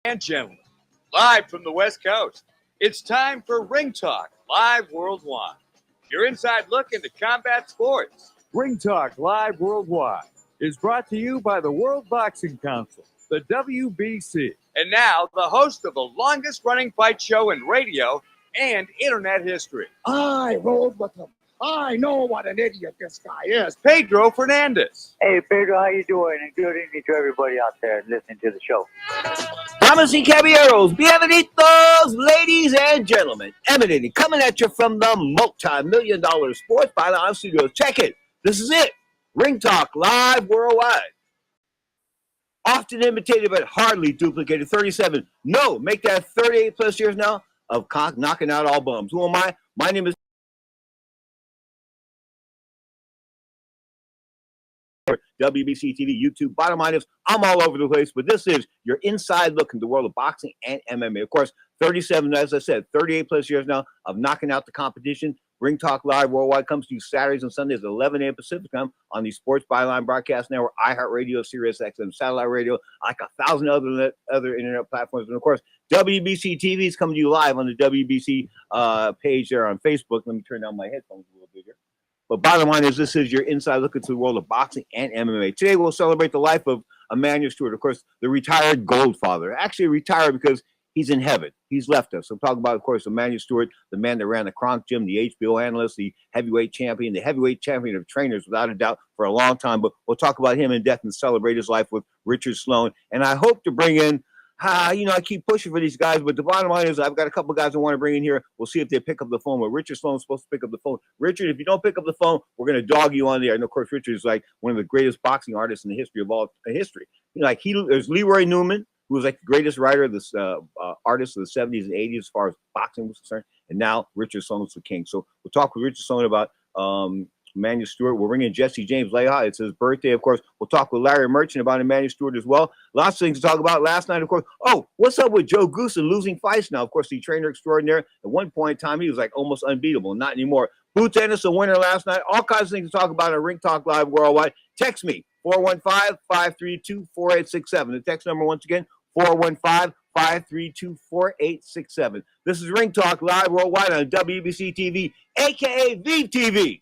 And gentlemen, live from the West Coast, it's time for Ring Talk Live Worldwide. Your inside look into combat sports. Ring Talk Live Worldwide is brought to you by the World Boxing Council, the WBC. And now, the host of the longest-running fight show in radio and internet history. I rode with him. I know what an idiot this guy is. Pedro Fernandez. Hey, Pedro, how you doing? And good evening to everybody out there listening to the show. Damas y caballeros, bienvenidos, ladies and gentlemen. Emanating, coming at you from the multi-million-dollar Sports Byline Studios. Check it. This is it. Ring Talk Live Worldwide. Often imitated but hardly duplicated. 37. No, make that 38 plus years now of knocking out all bums. Who am I? My name is WBC TV, YouTube. Bottom line is, I'm all over the place, but this is your inside look into the world of boxing and MMA. Of course, 37, as I said, 38 plus years now of knocking out the competition. Ring Talk Live Worldwide comes to you Saturdays and Sundays at 11 a.m. Pacific time on the Sports Byline Broadcast Network, iHeartRadio, Sirius XM, Satellite Radio, like 1,000 other internet platforms. And of course, WBC TV is coming to you live on the WBC page there on Facebook. Let me turn down my headphones a little bigger. But bottom line is, this is your inside look into the world of boxing and MMA. Today, we'll celebrate the life of Emmanuel Stewart, of course, the retired Goldfather. Actually retired because he's in heaven. He's left us. I'm talking about, of course, Emmanuel Stewart, the man that ran the Kronk Gym, the HBO analyst, the heavyweight champion of trainers, without a doubt, for a long time. But we'll talk about him in depth and celebrate his life with Richard Sloan. And I hope to bring in, I keep pushing for these guys, but the bottom line is I've got a couple guys I want to bring in here. We'll see if they pick up the phone. But Richard Sloan's supposed to pick up the phone. Richard, if you don't pick up the phone, we're going to dog you on there. And of course, Richard is like one of the greatest boxing artists in the history of all history. There's Leroy Newman, who was like the greatest writer of this artist of the 70s and 80s as far as boxing was concerned. And now Richard Sloan's the king. So we'll talk with Richard Sloan about Emmanuel Stewart. We'll bring in Jesse James Leija. It's his birthday, of course. We'll talk with Larry Merchant about Emmanuel Stewart as well. Lots of things to talk about. Last night, of course. Oh, what's up with Joe Goose and losing fights now? Of course, the trainer extraordinaire. At one point in time, he was like almost unbeatable. Not anymore. Boots Ennis, a winner last night. All kinds of things to talk about on Ring Talk Live Worldwide. Text me, 415-532-4867. The text number, once again, 415-532-4867. This is Ring Talk Live Worldwide on WBC TV, a.k.a. Vive TV.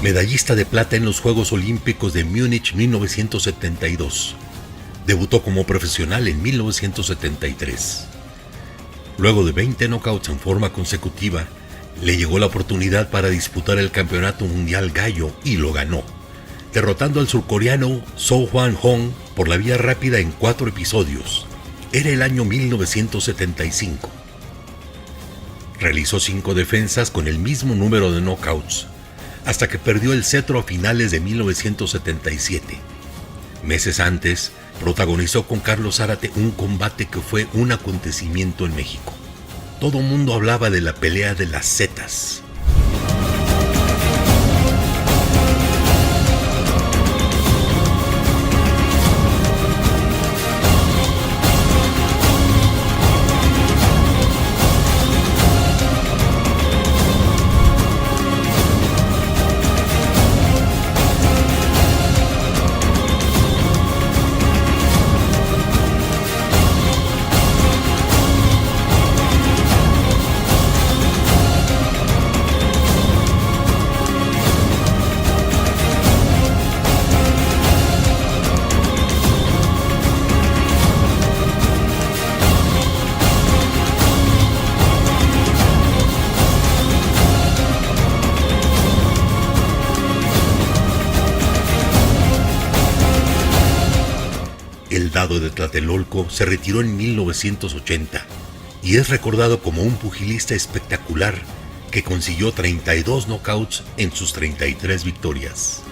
Medallista de plata en los Juegos Olímpicos de Múnich 1972. Debutó como profesional en 1973. Luego de 20 knockouts en forma consecutiva, le llegó la oportunidad para disputar el Campeonato Mundial Gallo y lo ganó, derrotando al surcoreano So Hwan Hong por la vía rápida en 4 episodios. Era el año 1975. Realizó 5 defensas con el mismo número de knockouts, hasta que perdió el cetro a finales de 1977. Meses antes, protagonizó con Carlos Zárate un combate que fue un acontecimiento en México. Todo el mundo hablaba de la pelea de las Zetas. soldado de Tlatelolco, se retiró en 1980 y es recordado como un pugilista espectacular que consiguió 32 knockouts en sus 33 victorias.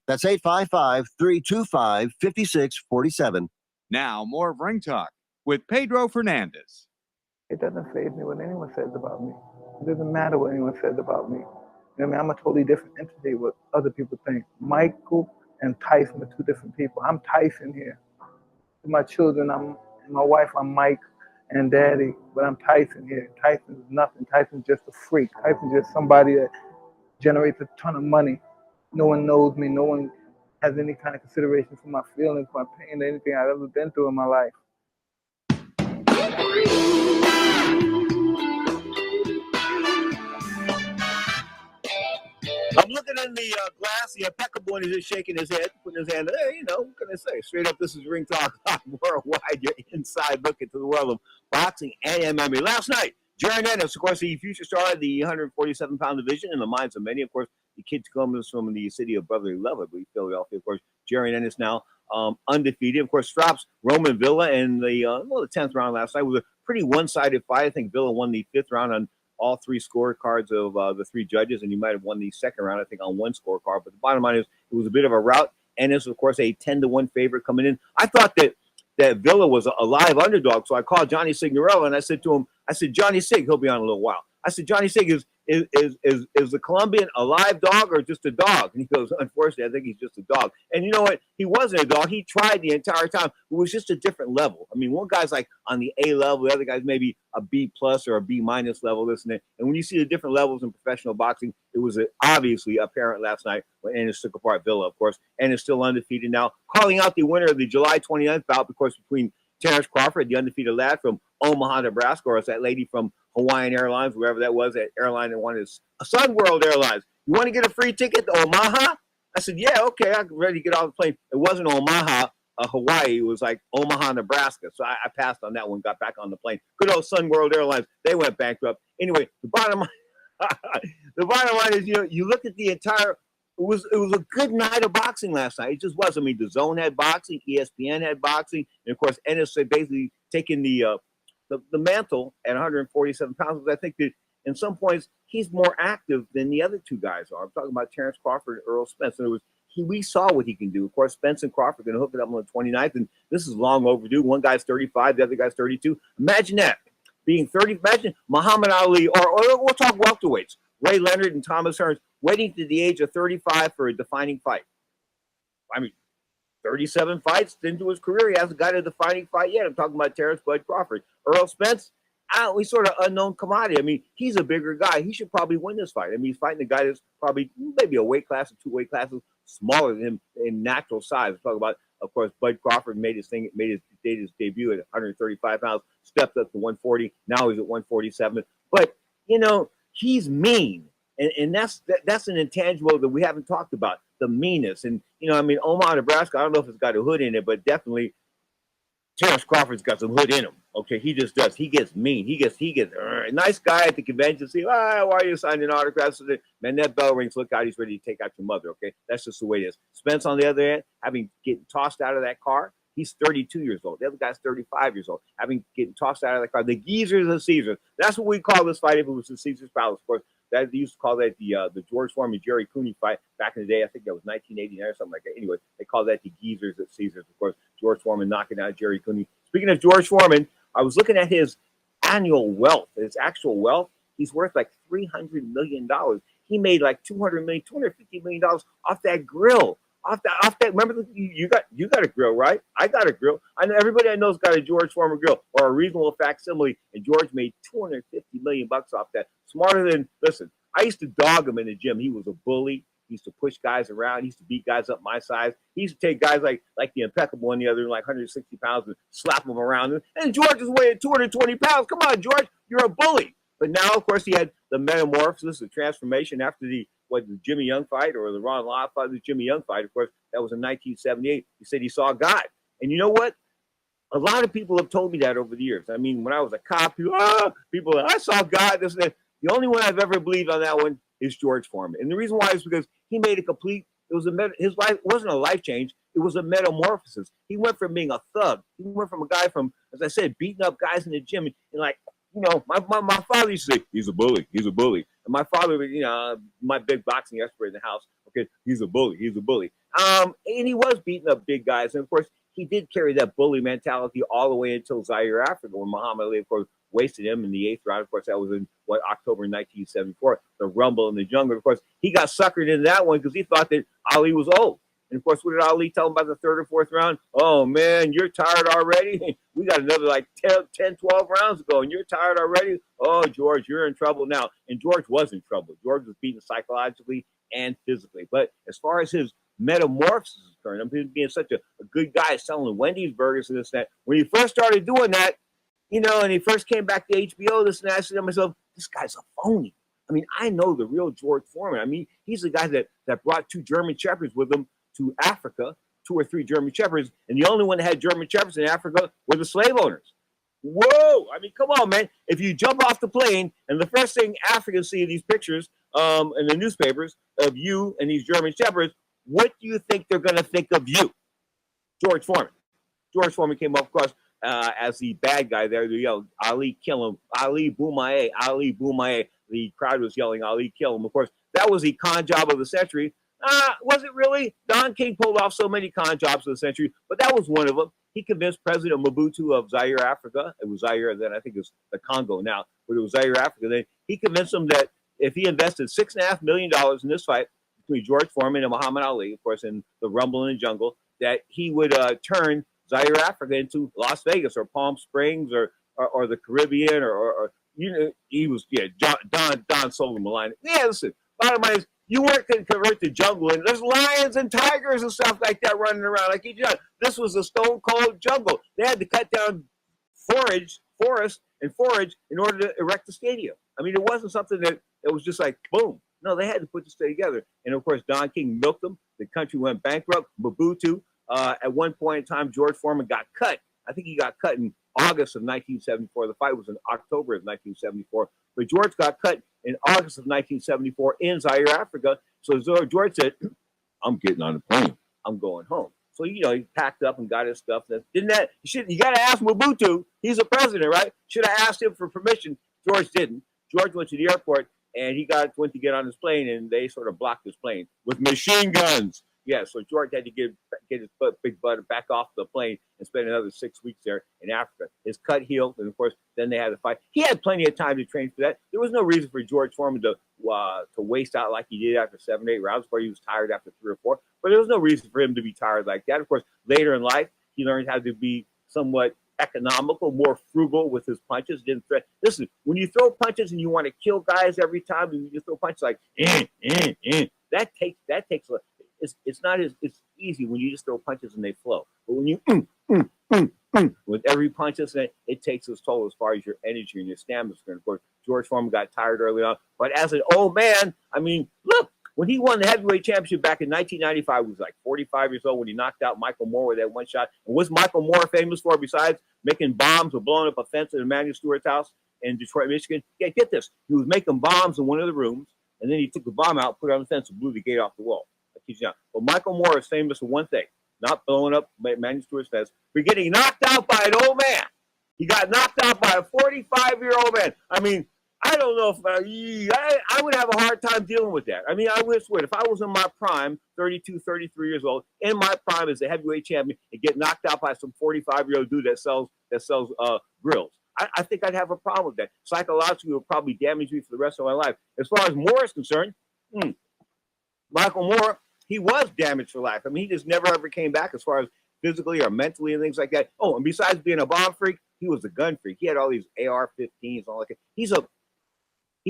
That's 855-325-5647. Now, more of Ring Talk with Pedro Fernandez. It doesn't faze me what anyone says about me. It doesn't matter what anyone says about me. You know what I mean? I'm a totally different entity what other people think. Michael and Tyson are two different people. I'm Tyson here. To my children, and my wife, I'm Mike and Daddy, but I'm Tyson here. Tyson is nothing. Tyson's just a freak. Tyson's just somebody that generates a ton of money. No one knows me. No one has any kind of consideration for my feelings, my pain, anything I've ever been through in my life. I'm looking in the glass. The impeccable one is just shaking his head, putting his hand there. You know, what can I say? Straight up, this is Ring Talk Worldwide. Your inside look into the world of boxing and MMA. Last night, Jaron Ennis, of course, the future star of the 147-pound division in the minds of many. Of course, the kid comes from the city of brotherly love, I believe, Philadelphia. Of course, Jaron Ennis now undefeated. Of course, drops Roman Villa in the 10th round last night. It was a pretty one-sided fight. I think Villa won the 5th round on all 3 scorecards of the 3 judges, and you might have won the 2nd round, I think, on 1 scorecard. But the bottom line is it was a bit of a rout. Ennis, of course, a 10-1 favorite coming in. I thought that Villa was a live underdog, so I called Johnny Signorello, and I said to him, Johnny Sig, he'll be on in a little while. I said, Johnny Sig, is the Colombian a live dog or just a dog? And he goes, unfortunately, I think he's just a dog. And you know what? He wasn't a dog. He tried the entire time. It was just a different level. I mean, one guy's like on the A level, the other guy's maybe a B plus or a B minus level, this and that. And when you see the different levels in professional boxing, it was obviously apparent last night when Ennis took apart Villa, of course. Ennis still undefeated now. Calling out the winner of the July 29th bout, of course, between Terrence Crawford, the undefeated lad from Omaha, Nebraska, or it's that lady from Hawaiian Airlines, wherever that was, that airline that wanted Sun World Airlines. You want to get a free ticket to Omaha? I said, yeah, okay, I'm ready to get off the plane. It wasn't Omaha, Hawaii. It was like Omaha, Nebraska. So I passed on that one, got back on the plane. Good old Sun World Airlines. They went bankrupt. Anyway, the bottom line is, you look at the entire. It was a good night of boxing last night. It just was. I mean, the Zone had boxing, ESPN had boxing, and of course, Ennis basically taking the mantle at 147 pounds. I think that in some points he's more active than the other 2 guys are. I'm talking about Terrence Crawford and Earl Spence. And we saw what he can do. Of course, Spence and Crawford are going to hook it up on the 29th, and this is long overdue. One guy's 35, the other guy's 32. Imagine that being 30. Imagine Muhammad Ali, or we'll talk welterweights. Ray Leonard and Thomas Hearns waiting to the age of 35 for a defining fight. I mean, 37 fights into his career. He hasn't got a defining fight yet. I'm talking about Terrence Bud Crawford. Earl Spence, he's sort of unknown commodity. I mean, he's a bigger guy. He should probably win this fight. I mean, he's fighting a guy that's probably maybe a weight class or 2 weight classes smaller than him in natural size. I'm talking about, of course, Bud Crawford made his debut at 135 pounds, stepped up to 140. Now he's at 147. But, he's mean. And that's an intangible that we haven't talked about, the meanness. And, Omaha, Nebraska, I don't know if it's got a hood in it, but definitely Terrence Crawford's got some hood in him. Okay, he just does. He gets mean. He gets nice guy at the convention. See, why are you signing autographs? Man, that bell rings. Look out, he's ready to take out your mother. Okay, that's just the way it is. Spence, on the other hand, getting tossed out of that car, he's 32 years old. The other guy's 35 years old. Getting tossed out of that car. The geezers of Caesars. That's what we call this fight if it was the Caesars Palace. Of course, that they used to call that the George Foreman Jerry Cooney fight back in the day. I think that was 1989 or something like that. Anyway, they call that the geezers at Caesars. Of course, George Foreman knocking out Jerry Cooney. Speaking of George Foreman, I was looking at his annual wealth, his actual wealth. He's worth like $300 million. He made like $250 million off that grill. Off that. Remember, you got a grill, right? I got a grill. I know everybody I know's got a George Foreman grill or a reasonable facsimile, and George made $250 million off that. Smarter than, listen, I used to dog him in the gym. He was a bully. He used to push guys around. He used to beat guys up my size. He used to take guys like the Impeccable one the other, like 160 pounds, and slap them around. And George is weighing 220 pounds. Come on, George, you're a bully. But now, of course, he had the metamorphosis, the transformation after the Jimmy Young fight or the Ron Lott fight, the Jimmy Young fight. Of course, that was in 1978. He said he saw God. And you know what? A lot of people have told me that over the years. I mean, when I was a cop, people, I saw God, this and that. The only one I've ever believed on that one is George Foreman. And the reason why is because he made his life wasn't a life change. It was a metamorphosis. He went from being a thug. He went from a guy from, as I said, beating up guys in the gym and like, my father used to say, he's a bully. He's a bully. And my father, my big boxing expert in the house, okay, he's a bully. He's a bully. And he was beating up big guys. And of course, he did carry that bully mentality all the way until Zaire, Africa, when Muhammad Ali, of course, wasted him in the 8th round. Of course, that was in October 1974, the Rumble in the Jungle. Of course, he got suckered into that one because he thought that Ali was old. And of course, what did Ali tell him about the 3rd or 4th round? Oh man, you're tired already? We got another like 10, 12 rounds ago, and you're tired already? Oh, George, you're in trouble now. And George was in trouble. George was beaten psychologically and physically. But as far as his metamorphosis is concerned, I mean, being such a good guy selling Wendy's burgers and this and that, when he first started doing that, and he first came back to HBO, this and that, I said to myself, this guy's a phony. I mean, I know the real George Foreman. I mean, he's the guy that brought 2 German Shepherds with him to Africa, 2 or 3 German Shepherds, and the only one that had German Shepherds in Africa were the slave owners. Whoa! I mean, come on, man. If you jump off the plane and the first thing Africans see these pictures in the newspapers of you and these German Shepherds, what do you think they're going to think of you? George Foreman. George Foreman came up, of course, as the bad guy there. They yelled, Ali, kill him. Ali, Boumaye. Ali, Boumaye. The crowd was yelling, Ali, kill him. Of course, that was the con job of the century. Was it really? Don King pulled off so many con jobs of the century, but that was one of them. He convinced President Mobutu of Zaire, Africa. It was Zaire then, I think it's the Congo now, but it was Zaire, Africa then. He convinced him that if he invested $6.5 million in this fight between George Foreman and Muhammad Ali, of course, in the Rumble in the Jungle, that he would turn Zaire, Africa into Las Vegas or Palm Springs or the Caribbean or he was, Don sold him a line. Yeah, listen, bottom line is, you weren't going to convert the jungle, and there's lions and tigers and stuff like that running around. Like this was a stone cold jungle. They had to cut down forest in order to erect the stadium. I mean, it wasn't something that it was just like boom. No, they had to put this together. And of course, Don King milked them. The country went bankrupt. Mobutu, at one point in time, George Foreman got cut. I think he got cut in August of 1974. The fight was in October of 1974. But George got cut in August of 1974 in Zaire, Africa. So George said, I'm getting on the plane. I'm going home. So, he packed up and got his stuff. You got to ask Mobutu. He's the president, right? Should have asked him for permission. George didn't. George went to the airport, and he went to get on his plane, and they sort of blocked his plane with machine guns. Yeah, so George had to get his big butt back off the plane and spend another 6 weeks there in Africa. His cut healed, and of course, then they had to fight. He had plenty of time to train for that. There was no reason for George Foreman to waste out like he did after 7 or 8 rounds, where he was tired after 3 or 4. But there was no reason for him to be tired like that. Of course, later in life, he learned how to be somewhat economical, more frugal with his punches. Didn't threat. Listen, when you throw punches and you want to kill guys every time, and you throw punches like that takes. It's not as easy when you just throw punches and they flow. But when you with every punch, it takes its toll as far as your energy and your stamina is concerned. Of course, George Foreman got tired early on, but as an old man, I mean, look, when he won the heavyweight championship back in 1995, he was like 45 years old when he knocked out Michael Moore with that one shot. And what's Michael Moore famous for besides making bombs or blowing up a fence at Emmanuel Stewart's house in Detroit, Michigan? Yeah, get this. He was making bombs in one of the rooms, and then he took the bomb out, put it on the fence, and blew the gate off the wall. But Michael Moore is famous for one thing, not blowing up Emmanuel Stewart's fence, but getting knocked out by an old man. He got knocked out by a 45-year-old man. I mean, I don't know if I would have a hard time dealing with that. I mean, I would swear, if I was in my prime, 32, 33 years old, in my prime as a heavyweight champion, and get knocked out by some 45-year-old dude that sells grills, I think I'd have a problem with that. Psychologically, it would probably damage me for the rest of my life. As far as Moore is concerned, Michael Moore, he was damaged for life. I mean, he just never ever came back as far as physically or mentally and things like that. Oh, and besides being a bomb freak, he was a gun freak. He had all these AR-15s and all that. He's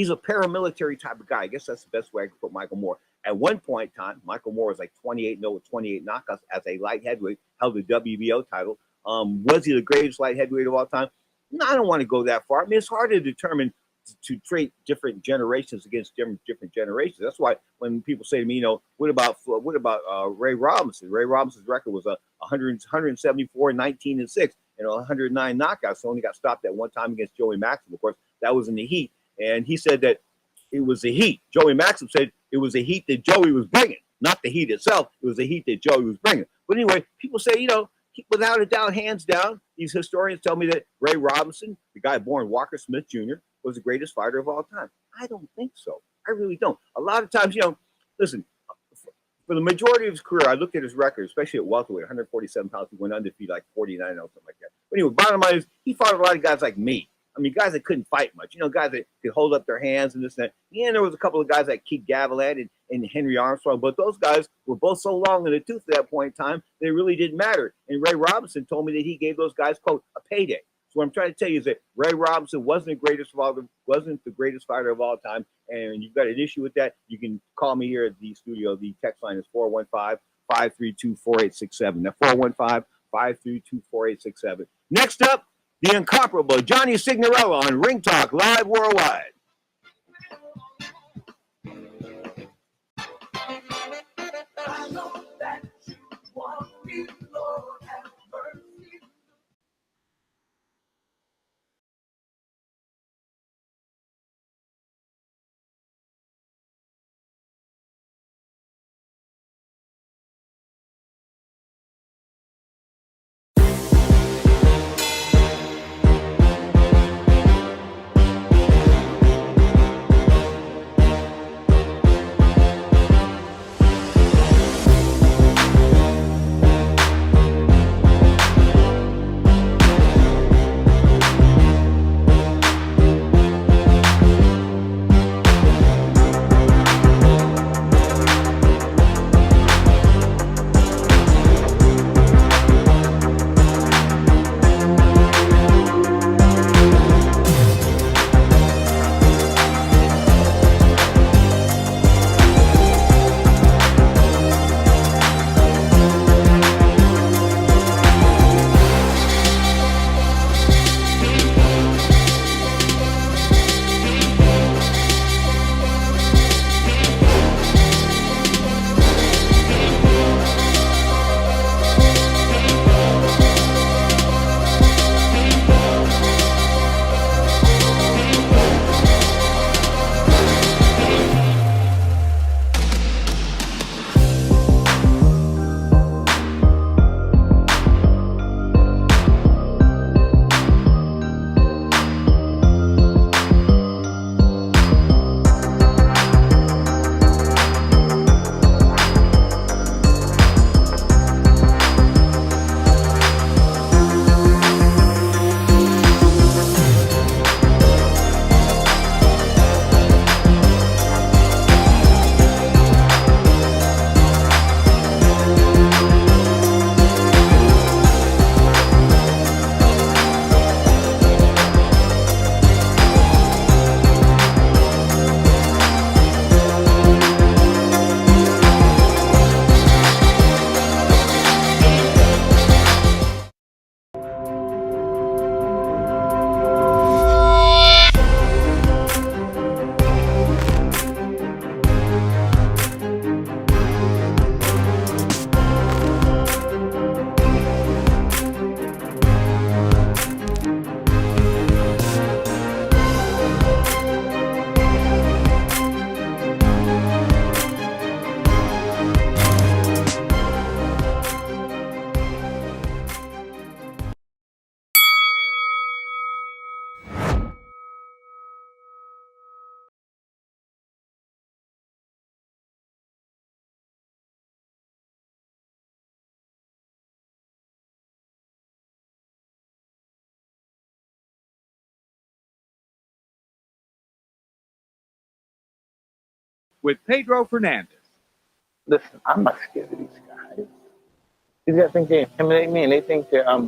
a paramilitary type of guy. I guess that's the best way I can put Michael Moore. At one point in time, Michael Moore was like 28-0 with 28 knockouts as a light heavyweight, held the WBO title. Was he the greatest light heavyweight of all time? No, I don't want to go that far. I mean, it's hard to determine to trade different generations against different generations. That's why when people say to me, what about Ray Robinson? Ray Robinson's record was 174, 19 and 6, 109 knockouts. So only got stopped at one time against Joey Maxim. Of course, that was in the heat, and he said that it was the heat. Joey Maxim said it was the heat that Joey was bringing, not the heat itself. It was the heat that Joey was bringing. But anyway, people say, without a doubt, hands down, these historians tell me that Ray Robinson, the guy born Walker Smith Jr., was the greatest fighter of all time. I don't think so. I really don't. A lot of times, listen, for the majority of his career, I looked at his record, especially at welterweight, 147 pounds. He went undefeated like 49 or something like that. But anyway, bottom line is he fought a lot of guys like me. I mean, guys that couldn't fight much, guys that could hold up their hands and this and that. And there was a couple of guys like Keith Gavilan and Henry Armstrong, but those guys were both so long in the tooth at that point in time, they really didn't matter. And Ray Robinson told me that he gave those guys, quote, a payday. So what I'm trying to tell you is that Ray Robinson wasn't the greatest fighter of all time, and you've got an issue with that, you can call me here at the studio. The text line is 415-532-4867. Now, 415-532-4867. Next up, the incomparable Johnny Signorella on Ring Talk Live Worldwide. I know that you want me, Lord, have mercy. With Pedro Fernandez. Listen, I'm not scared of these guys. These guys think they intimidate me, and they think that I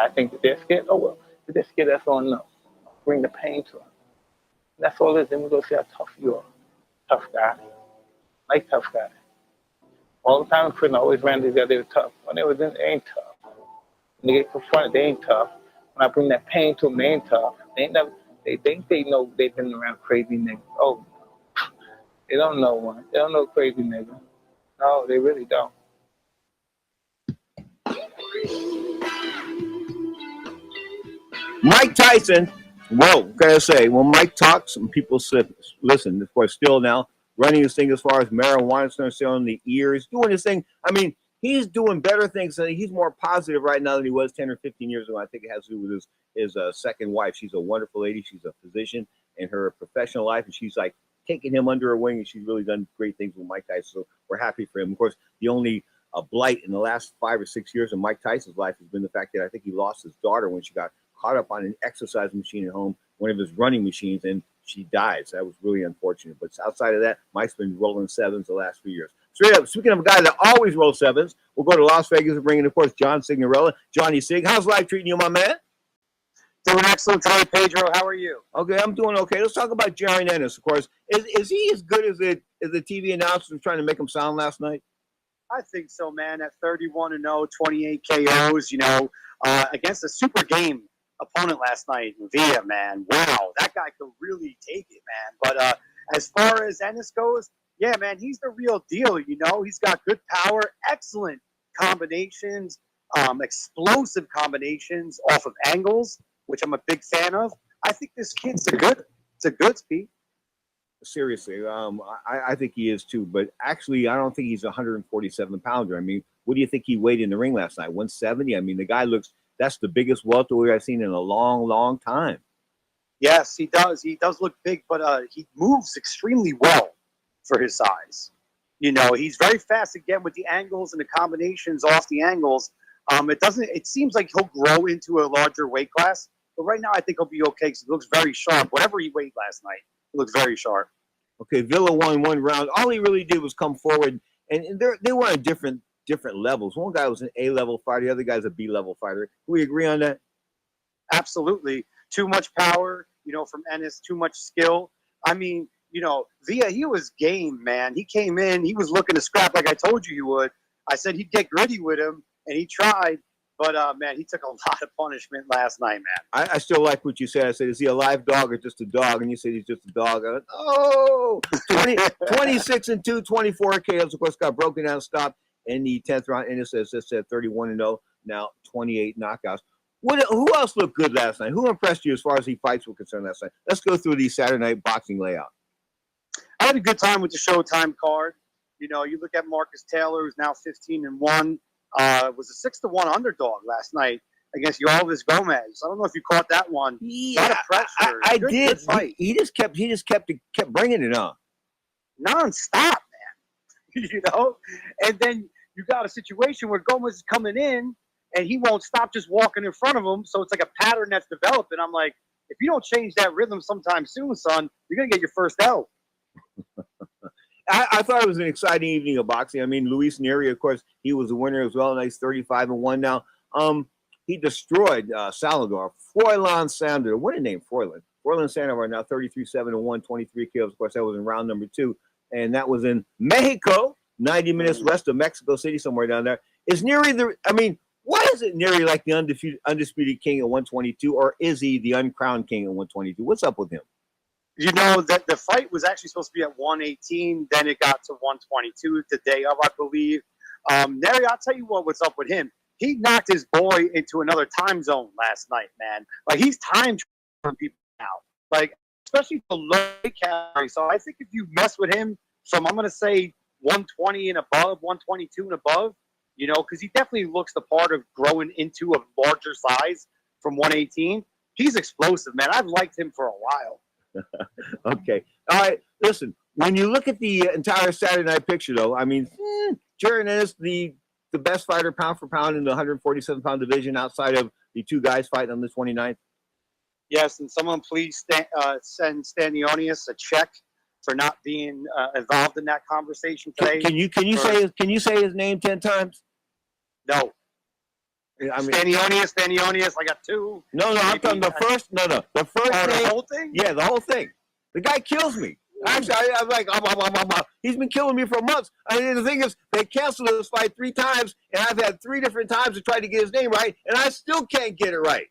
think that they're scared. Oh well, if they're scared, that's all enough. Bring the pain to them. That's all it is. Then we go see how tough you are. Tough guy. Like tough guy. All the time in prison, I always ran these guys. They were tough. When they was in, they ain't tough. When they get confronted, they ain't tough. When I bring that pain to them, they ain't tough. They ain't never. They think they know they've been around crazy niggas. Oh, they don't know one. They don't know crazy nigga. No, they really don't. Mike Tyson, well, gotta say, when Mike talks, some people listen. Of course, still now running his thing as far as marijuana, still in the ears, doing his thing. I mean, he's doing better things. He's more positive right now than he was 10 or 15 years ago. I think it has to do with his second wife. She's a wonderful lady. She's a physician in her professional life, and she's like taking him under her wing, and she's really done great things with Mike Tyson. So we're happy for him. Of course, the only blight in the last 5 or 6 years of Mike Tyson's life has been the fact that I think he lost his daughter when she got caught up on an exercise machine at home, one of his running machines, and she died. So that was really unfortunate. But outside of that, Mike's been rolling sevens the last few years. Straight up, speaking of a guy that always rolls sevens, we'll go to Las Vegas and bring in, of course, John Signorella. Johnny Sig, how's life treating you, my man? Doing excellent today, Pedro. How are you? Okay, I'm doing okay. Let's talk about Jaron Ennis, of course. Is he as good as the TV announcers were trying to make him sound last night? I think so, man. At 31-0, 28 KOs, against a super game opponent last night, Villa, man. Wow, that guy could really take it, man. But as far as Ennis goes, yeah, man, he's the real deal, He's got good power, excellent combinations, explosive combinations off of angles, which I'm a big fan of. I think this kid's a good speed. Seriously, I think he is too. But actually, I don't think he's a 147-pounder. I mean, what do you think he weighed in the ring last night? 170? I mean, the guy that's the biggest welterweight I've seen in a long, long time. Yes, he does. He does look big, but he moves extremely well for his size. He's very fast again with the angles and the combinations off the angles. It seems like he'll grow into a larger weight class, but right now I think he'll be okay because he looks very sharp. Whatever he weighed last night, he looks very sharp. Okay, Villa won one round. All he really did was come forward, and they were on different levels. One guy was an A-level fighter, the other guy's a B-level fighter. Do we agree on that? Absolutely. Too much power, from Ennis, too much skill. I mean, Villa, he was game, man. He came in, he was looking to scrap like I told you he would. I said he'd get gritty with him, and he tried. But, man, he took a lot of punishment last night, man. I still like what you said. I said, is he a live dog or just a dog? And you said he's just a dog. I went, oh! 26-2, 24 KOs. Of course, got broken down, stopped in the 10th round. And it says 31-0, now 28 knockouts. Who else looked good last night? Who impressed you as far as the fights were concerned last night? Let's go through the Saturday night boxing layout. I had a good time with the Showtime card. You look at Marcus Taylor, who's now 15-1. Was a 6-1 underdog last night against Yorvis Gomez. I don't know if you caught that one. Yeah, a lot of pressure. I did. Good fight. He just kept bringing it on, nonstop, man. And then you got a situation where Gomez is coming in and he won't stop just walking in front of him. So it's like a pattern that's developing. I'm like, if you don't change that rhythm sometime soon, son, you're gonna get your first L. I thought it was an exciting evening of boxing. I mean, Luis Neri, of course, he was the winner as well. Nice 35-1 now. He destroyed Salvador. Froilan Sandor. What a name, Froilan. Froilan Sandor now 33-7-1, 23 kills. Of course, that was in round number 2. And that was in Mexico, 90 minutes west of Mexico City, somewhere down there. Is Neri why is it Neri like the undisputed king at 122, or is he the uncrowned king at 122? What's up with him? That the fight was actually supposed to be at 118, then it got to 122 the day of, I believe. Neri, I'll tell you what's up with him. He knocked his boy into another time zone last night, man. Like, he's time traveling people now. Like, especially the low category. So I think if you mess with him from, I'm going to say, 120 and above, 122 and above, because he definitely looks the part of growing into a larger size from 118. He's explosive, man. I've liked him for a while. Okay. All right. Listen, when you look at the entire Saturday night picture, though, I mean, Jaron Ennis, the best fighter pound for pound in the 147-pound division outside of the two guys fighting on the 29th. Yes, and someone please send Stanionius a check for not being involved in that conversation today. Can you say his name 10 times? No. I mean, Stanionius. I got 2. No, I'm talking the first. No, the first name. The whole thing. Yeah, the whole thing. The guy kills me. Actually, I'm like, he's been killing me for months. I mean, the thing is, they canceled this fight 3 times, and I've had 3 different times to try to get his name right, and I still can't get it right.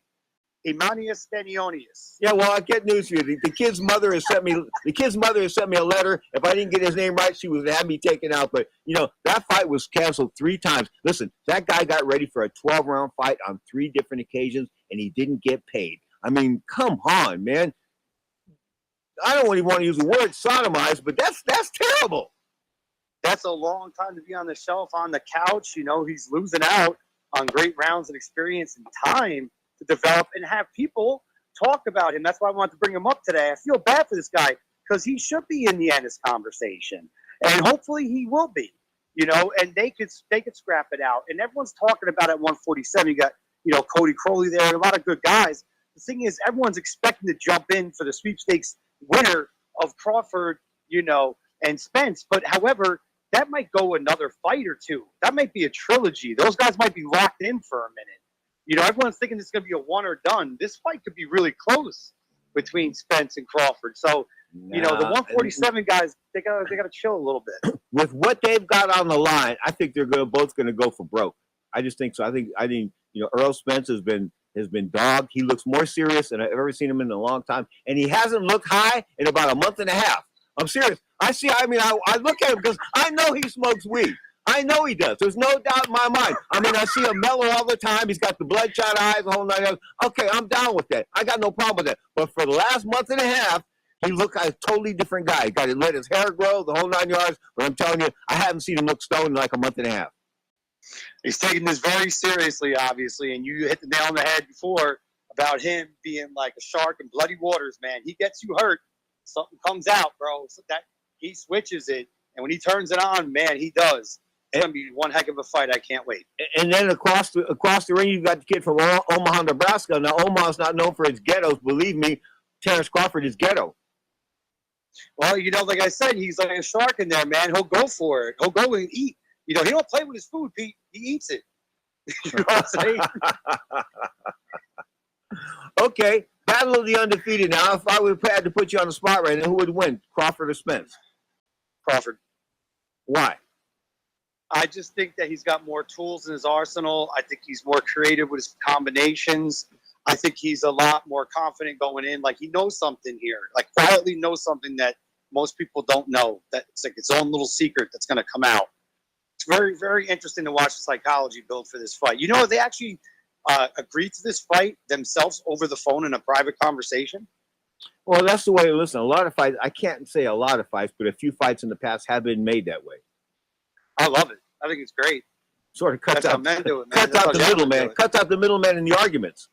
Emanius Stenionius. Yeah, well, I get news for you. The kid's mother has sent me. The kid's mother has sent me a letter. If I didn't get his name right, she would have me taken out. But you know, that fight was canceled 3 times. Listen, that guy got ready for a 12-round fight on 3 different occasions, and he didn't get paid. I mean, come on, man. I don't even want to use the word sodomized, but that's terrible. That's a long time to be on the shelf, on the couch. You know, he's losing out on great rounds of experience and time to develop and have people talk about him. That's why I wanted to bring him up today. I feel bad for this guy because he should be in the Ennis conversation, and hopefully he will be. You know, and they could scrap it out. And everyone's talking about at 147. You got, you know, Cody Crowley there, a lot of good guys. The thing is, everyone's expecting to jump in for the sweepstakes winner of Crawford, you know, and Spence. But however, that might go another fight or 2. That might be a trilogy. Those guys might be locked in for a minute. You know, everyone's thinking this is going to be a one or done. This fight could be really close between Spence and Crawford. So, you know, the 147 guys, they got to chill a little bit. With what they've got on the line, I think they're both going to go for broke. I just think so. I think you know, Earl Spence has been dogged. He looks more serious than I've ever seen him in a long time, and he hasn't looked high in about a month and a half. I'm serious. I look at him because I know he smokes weed. I know he does. There's no doubt in my mind. I mean, I see him mellow all the time. He's got the bloodshot eyes, the whole 9 yards. Okay, I'm down with that. I got no problem with that. But for the last month and a half, he looked like a totally different guy. He got to let his hair grow, the whole 9 yards. But I'm telling you, I haven't seen him look stoned in like a month and a half. He's taking this very seriously, obviously, and you hit the nail on the head before about him being like a shark in bloody waters, man. He gets you hurt, something comes out, bro. So that he switches it, and when he turns it on, man, he does. It's gonna be one heck of a fight. I can't wait. And then across the ring, you've got the kid from Omaha, Nebraska. Now, Omaha's not known for its ghettos. Believe me, Terrence Crawford is ghetto. Well, you know, like I said, he's like a shark in there, man. He'll go for it. He'll go and eat. You know, he don't play with his food, Pete. He eats it. You know what I'm saying? Okay, battle of the undefeated. Now, if I would have had to put you on the spot right now, who would win, Crawford or Spence? Crawford. Why? I just think that he's got more tools in his arsenal. I think he's more creative with his combinations. I think he's a lot more confident going in. Like, he knows something here. Like, quietly knows something that most people don't know. That it's like its own little secret that's going to come out. It's very, very interesting to watch the psychology build for this fight. You know, they actually agreed to this fight themselves over the phone in a private conversation. Well, that's the way. Listen, a lot of fights. I can't say a lot of fights, but a few fights in the past have been made that way. I love it. I think it's great. Sort of cuts That's how out, men do it, man. cuts That's out how the gentlemen middleman. do it. Cuts out the middleman in the arguments.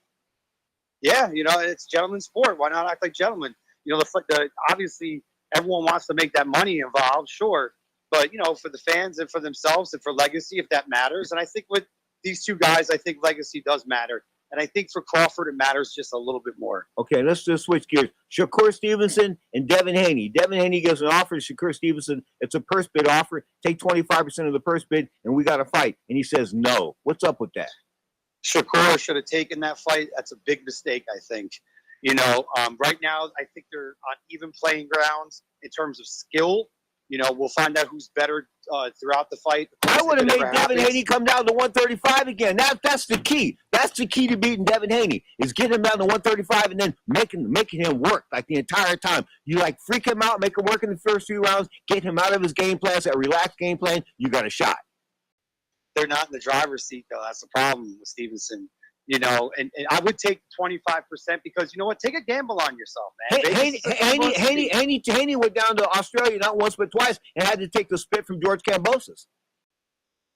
Yeah, you know, it's gentleman's sport. Why not act like gentlemen? You know, the obviously everyone wants to make that money involved, sure. But, you know, for the fans and for themselves and for legacy, if that matters. And I think with these two guys, I think legacy does matter. And I think for Crawford, it matters just a little bit more. Okay, let's just switch gears. Shakur Stevenson and Devin Haney. Devin Haney gives an offer to Shakur Stevenson. It's a purse bid offer. Take 25% of the purse bid, and we got to fight. And he says no. What's up with that? Shakur should have taken that fight. That's a big mistake, I think. You know, right now, I think they're on even playing grounds in terms of skill. You know, we'll find out who's better throughout the fight. I would have made Devin Haney come down to 135 again. That's the key. That's the key to beating Devin Haney, is getting him down to 135 and then making him work like the entire time. You like freak him out, make him work in the first few rounds, get him out of his game plan, that relaxed game plan. You got a shot. They're not in the driver's seat, though. That's the problem with Stevenson. You know, and I would take 25% because, you know what? Take a gamble on yourself, man. Haney went down to Australia not once but twice and had to take the spit from George Kambosos.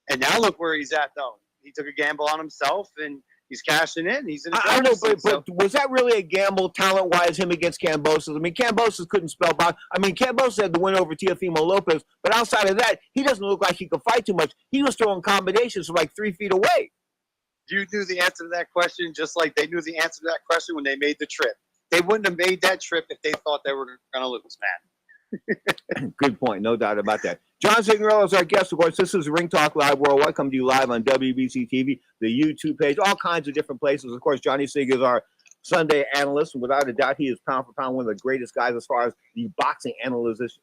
And now look where he's at, though. He took a gamble on himself, and he's cashing in. He's in. I know, but was that really a gamble, talent-wise, him against Kambosos? I mean, Kambosos couldn't spell box. I mean, Kambosos had the win over Teofimo Lopez, but outside of that, he doesn't look like he could fight too much. He was throwing combinations from like 3 feet away. You knew the answer to that question just like they knew the answer to that question when they made the trip. They wouldn't have made that trip if they thought they were going to lose, man. Good point. No doubt about that. John Signorello is our guest, of course. This is Ring Talk Live Worldwide. Come to you live on WBC TV, the YouTube page, all kinds of different places. Of course, Johnny Sig is our Sunday analyst, and without a doubt, he is pound for pound one of the greatest guys as far as the boxing analysts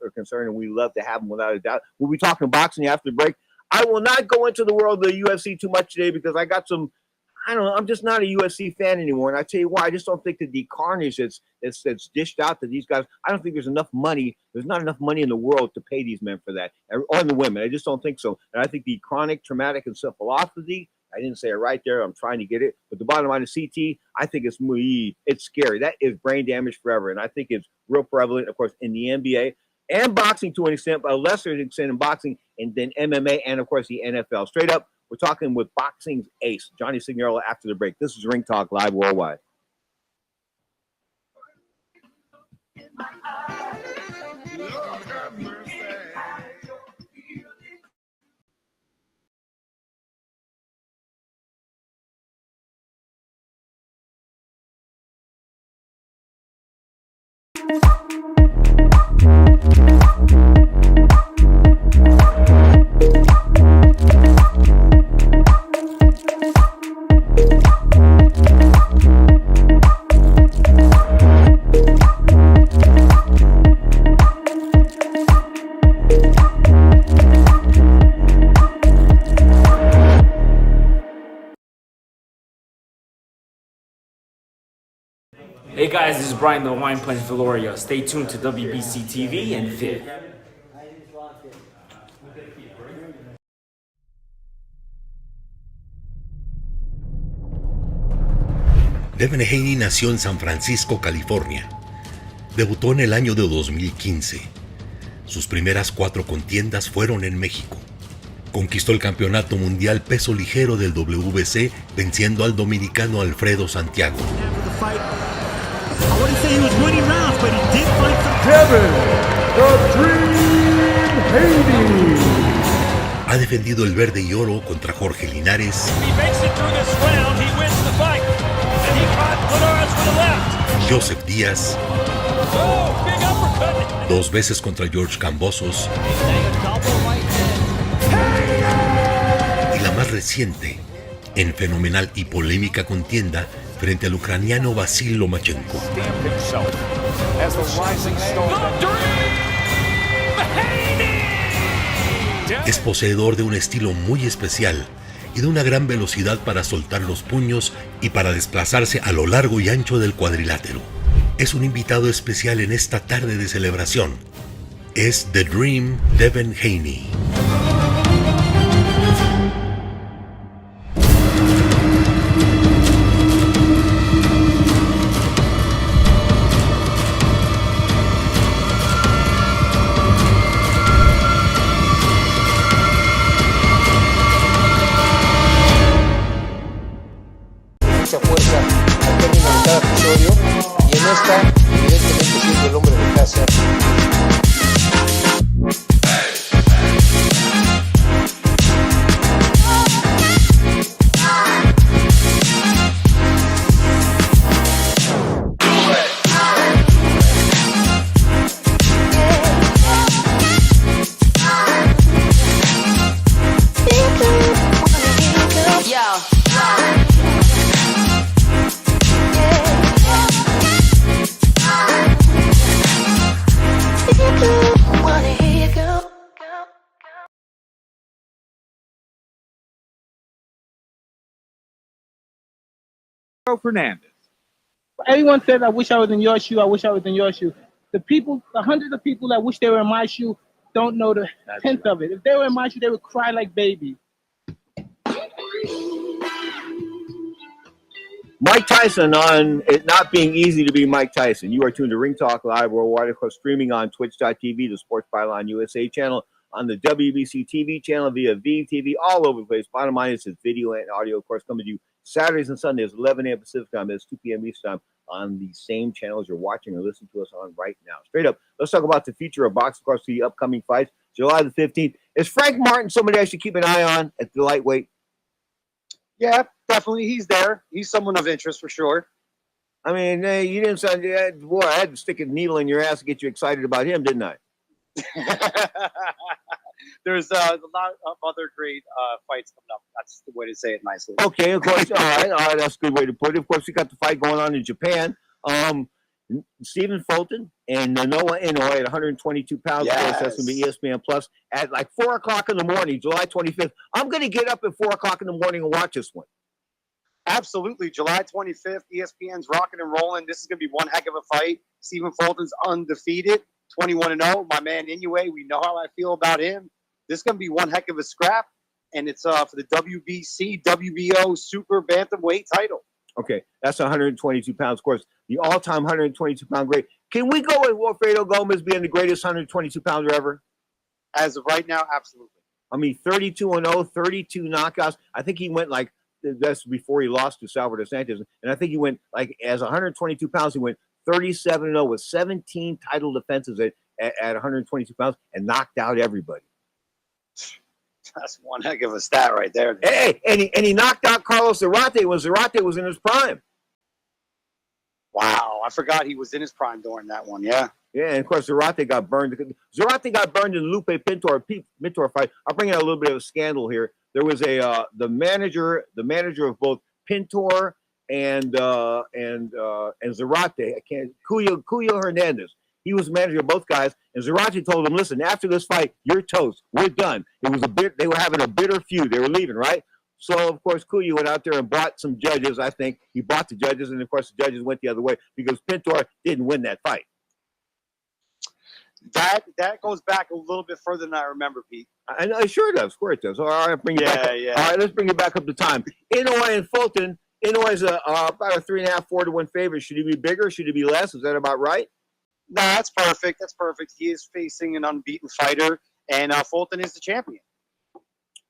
are concerned, and we love to have him without a doubt. We'll be talking boxing after the break. I will not go into the world of the UFC too much today because I got some. I don't know. I'm just not a UFC fan anymore, and I tell you why. I just don't think that the carnage that's dished out to these guys. I don't think there's enough money. There's not enough money in the world to pay these men for that, or the women. I just don't think so. And I think the chronic traumatic encephalopathy. I didn't say it right there. I'm trying to get it, but the bottom line is CT. I think it's scary. That is brain damage forever, and I think it's real prevalent, of course, in the NBA and boxing to an extent, but a lesser extent in boxing, and then MMA, and of course the NFL. Straight up. We're talking with boxing's ace, Johnny Signorella, after the break. This is Ring Talk Live Worldwide. Hey guys, this is Brian the Wine Punch Valoria. Stay tuned to WBC TV and FIT. Devin Haney nació en San Francisco, California. Debutó en el año de 2015. Sus primeras 4 contiendas fueron en México. Conquistó el campeonato mundial peso ligero del WBC venciendo al dominicano Alfredo Santiago. Ha defendido el verde y oro contra Jorge Linares, Joseph Díaz, 2 veces contra George Kambosos y la más reciente, en fenomenal y polémica contienda frente al ucraniano Vasil Lomachenko. Es poseedor de un estilo muy especial y de una gran velocidad para soltar los puños y para desplazarse a lo largo y ancho del cuadrilátero. Es un invitado especial en esta tarde de celebración. Es The Dream Devin Haney. Mucha fuerza al término de cada episodio y en esta evidentemente siendo el hombre de casa. Pedro Fernandez. Everyone says, I wish I was in your shoe. I wish I was in your shoe. The people, the hundreds of people that wish they were in my shoe don't know the tenth of it. If they were in my shoe, they would cry like babies. Mike Tyson on it not being easy to be Mike Tyson. You are tuned to Ring Talk Live Worldwide, of course, streaming on Twitch.tv, the Sports Byline USA channel, on the WBC TV channel via VTV, all over the place. Bottom line is it's video and audio, of course, coming to you Saturdays and Sundays, 11 a.m. Pacific time, it's 2 p.m. Eastern time on the same channels you're watching or listening to us on right now. Straight up, let's talk about the future of boxing, of course, the upcoming fights, July the 15th. Is Frank Martin somebody I should keep an eye on at the lightweight? Yeah, definitely. He's there. He's someone of interest for sure. I mean, you didn't sound, boy, I had to stick a needle in your ass to get you excited about him, didn't I? there's a lot of other great fights coming up. That's the way to say it nicely. Okay, of course. All right, that's a good way to put it. Of course, we got the fight going on in Japan. Stephen Fulton and Noah Inoue at 122 pounds. Of course, that's going to be ESPN Plus at like 4 o'clock in the morning, July 25th. I'm going to get up at 4 o'clock in the morning and watch this one. Absolutely. July 25th, ESPN's rocking and rolling. This is going to be one heck of a fight. Stephen Fulton's undefeated, 21-0. My man Inoue, we know how I feel about him. This is going to be one heck of a scrap, and it's for the WBC, WBO Super Bantamweight title. Okay, that's 122 pounds. Of course, the all-time 122-pound great. Can we go with Wilfredo Gomez being the greatest 122-pounder ever? As of right now, absolutely. I mean, 32-0, 32 knockouts. I think he went like, that's before he lost to Salvador Sanchez. And I think he went like, as 122 pounds, he went 37-0 with 17 title defenses at 122 pounds and knocked out everybody. That's one heck of a stat right there. Hey, and he knocked out Carlos Zarate when Zarate was in his prime. Wow, I forgot he was in his prime during that one. Yeah. Yeah, and of course Zarate got burned. Zarate got burned in the Lupe Pintor fight. I'll bring out a little bit of a scandal here. There was the manager of both Pintor and Zarate. Cuyo Hernandez. He was the manager of both guys, and Zarate told him, "Listen, after this fight, you're toast. We're done." It was they were having a bitter feud. They were leaving, right? So of course, Cuyo went out there and bought some judges. I think he bought the judges, and of course, the judges went the other way because Pintor didn't win that fight. That goes back a little bit further than I remember, Pete. I know, it sure does. Of course it does. All right, bring it back up. Yeah. All right, let's bring it back up to time. Inoue and Fulton. Inoue's about a 3.5, 4-1 favorite. Should he be bigger? Should he be less? Is that about right? No, that's perfect. That's perfect. He is facing an unbeaten fighter, and Fulton is the champion.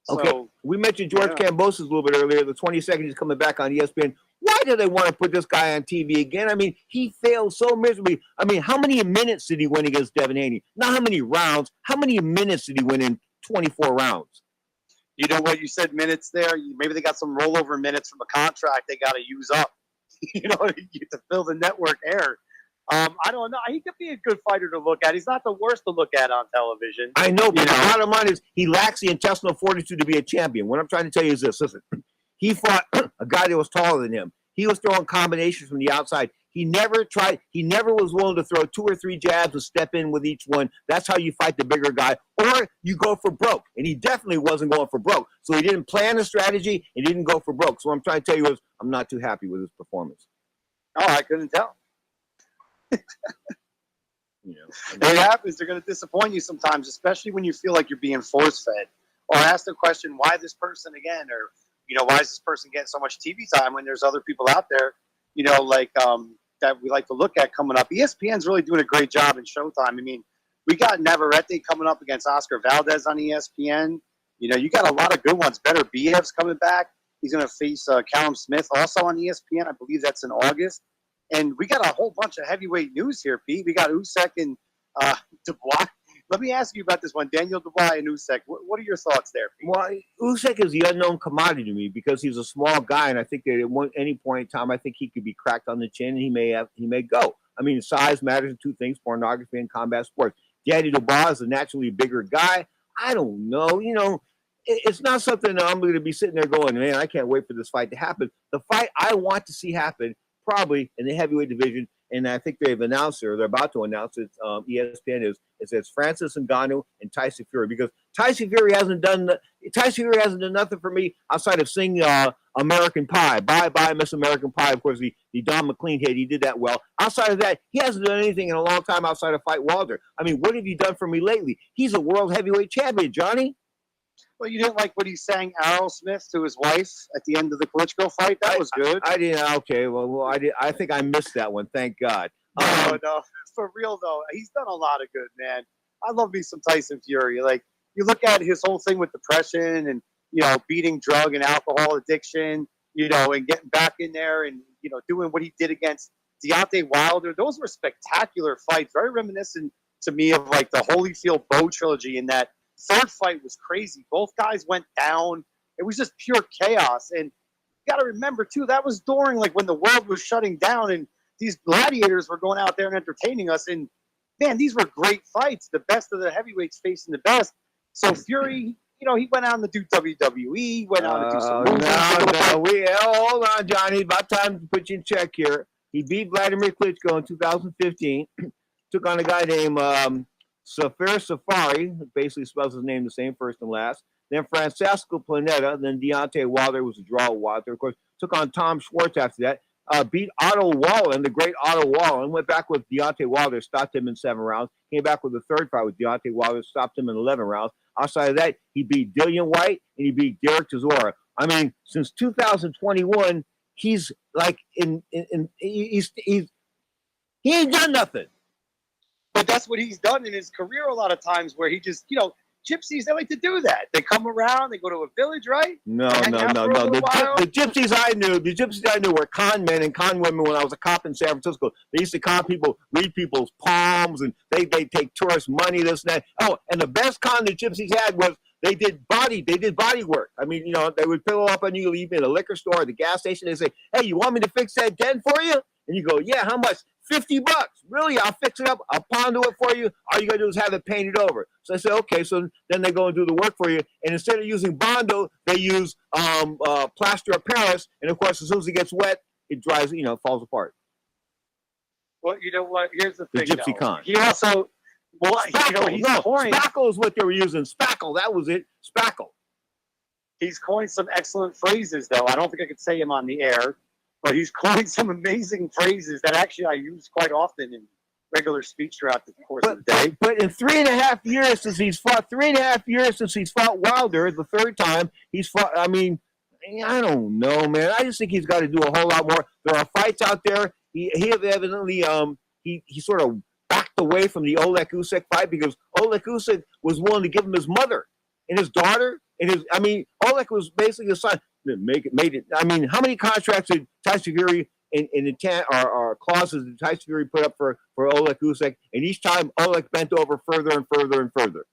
Okay, So, we mentioned George Kambosos a little bit earlier. The 22nd, he's coming back on ESPN. Why do they want to put this guy on TV again? I mean, he failed so miserably. I mean, how many minutes did he win against Devin Haney? Not how many rounds. How many minutes did he win in 24 rounds? you know what? You said minutes there. Maybe they got some rollover minutes from a contract they got to use up, to fill the network air. I don't know. He could be a good fighter to look at. He's not the worst to look at on television. I know, but the bottom line is he lacks the intestinal fortitude to be a champion. What I'm trying to tell you is this. Listen, he fought a guy that was taller than him. He was throwing combinations from the outside. He never was willing to throw 2 or 3 jabs and step in with each one. That's how you fight the bigger guy. Or you go for broke. And he definitely wasn't going for broke. So he didn't plan a strategy and he didn't go for broke. So what I'm trying to tell you is I'm not too happy with his performance. Oh, I couldn't tell. It happens. They're going to disappoint you sometimes, especially when you feel like you're being force-fed. Or ask the question, why this person again? Or, why is this person getting so much TV time when there's other people out there, that we like to look at coming up. ESPN's really doing a great job in Showtime. I mean, we got Navarrete coming up against Oscar Valdez on ESPN. You got a lot of good ones. Better Biev's coming back. He's going to face Callum Smith also on ESPN. I believe that's in August. And we got a whole bunch of heavyweight news here, Pete. We got Usyk and Dubois. Let me ask you about this one. Daniel Dubois and Usyk. What are your thoughts there, Pete? Well, Usyk is the unknown commodity to me because he's a small guy, and I think that at any point in time, I think he could be cracked on the chin, and he may go. I mean, size matters in 2 things: pornography and combat sports. Danny Dubois is a naturally bigger guy. I don't know. It's not something that I'm going to be sitting there going, man, I can't wait for this fight to happen. The fight I want to see happen probably in the heavyweight division, and I think they've announced it, or they're about to announce it, ESPN it's Francis Ngannou and Tyson Fury, because Tyson Fury hasn't done nothing for me outside of singing American Pie. Bye bye Miss American Pie. Of course, the Don McLean hit, he did that well. Outside of that, he hasn't done anything in a long time outside of fight Wilder. I mean, what have you done for me lately? He's a world heavyweight champion, Johnny. Well, you didn't like what he sang Aerosmith to his wife at the end of the Klitschko fight? That was good. I didn't. Okay, well, I did. I think I missed that one. Thank God. No, for real though, he's done a lot of good, man. I love me some Tyson Fury. Like, you look at his whole thing with depression and beating drug and alcohol addiction, and getting back in there and doing what he did against Deontay Wilder. Those were spectacular fights, very reminiscent to me of like the Holyfield Bowe trilogy. And that third fight was crazy. Both guys went down. It was just pure chaos. And you got to remember too, that was during like when the world was shutting down and these gladiators were going out there and entertaining us. And man, these were great fights. The best of the heavyweights facing the best. So Fury, he went on to do WWE, went on to do some movies. Hold on, Johnny. About time to put you in check here. He beat Vladimir Klitschko in 2015. Took on a guy named Safir Safari, basically spells his name the same, first and last. Then Francesco Planeta. Then Deontay Wilder was a draw with Wilder. Of course, took on Tom Schwartz after that. Beat Otto Wallen, the great Otto Wallen. Went back with Deontay Wilder, stopped him in 7 rounds. Came back with the third fight with Deontay Wilder, stopped him in 11 rounds. Outside of that, he beat Dillian White and he beat Derek Chisora. I mean, since 2021, he's like he ain't done nothing. But that's what he's done in his career a lot of times, where he just, gypsies, they like to do that. They come around, they go to a village, right? No. The gypsies I knew were con men and con women when I was a cop in San Francisco. They used to con people, read people's palms, and they take tourist money, this and that. Oh, and the best con the gypsies had was they did body work. I mean, they would pillow up on you, leave in a liquor store or the gas station. They say, hey, you want me to fix that dent for you? And you go, yeah, how much? $50. Really? I'll fix it up. I'll pound it for you. All you got to do is have it painted over. So I said, okay. So then they go and do the work for you. And instead of using Bondo, they use plaster of Paris. And of course, as soon as it gets wet, it dries, falls apart. Well, you know what? Here's the thing. The gypsy con. He also, Spackle is what they were using. Spackle. That was it. Spackle. He's coined some excellent phrases, though. I don't think I could say him on the air. But he's coined some amazing phrases that actually I use quite often in regular speech throughout the course of the day. But in 3.5 years since he's fought, Wilder the third time, he's fought. I mean, I don't know, man. I just think he's got to do a whole lot more. There are fights out there. He evidently he sort of backed away from the Oleg Usyk fight because Oleg Usyk was willing to give him his mother and his daughter and Oleg was basically the son. Made it. I mean, how many contracts did Tyson Fury in intent or clauses did Tyson Fury put up for Oleg Usyk? And each time Oleg bent over further and further and further.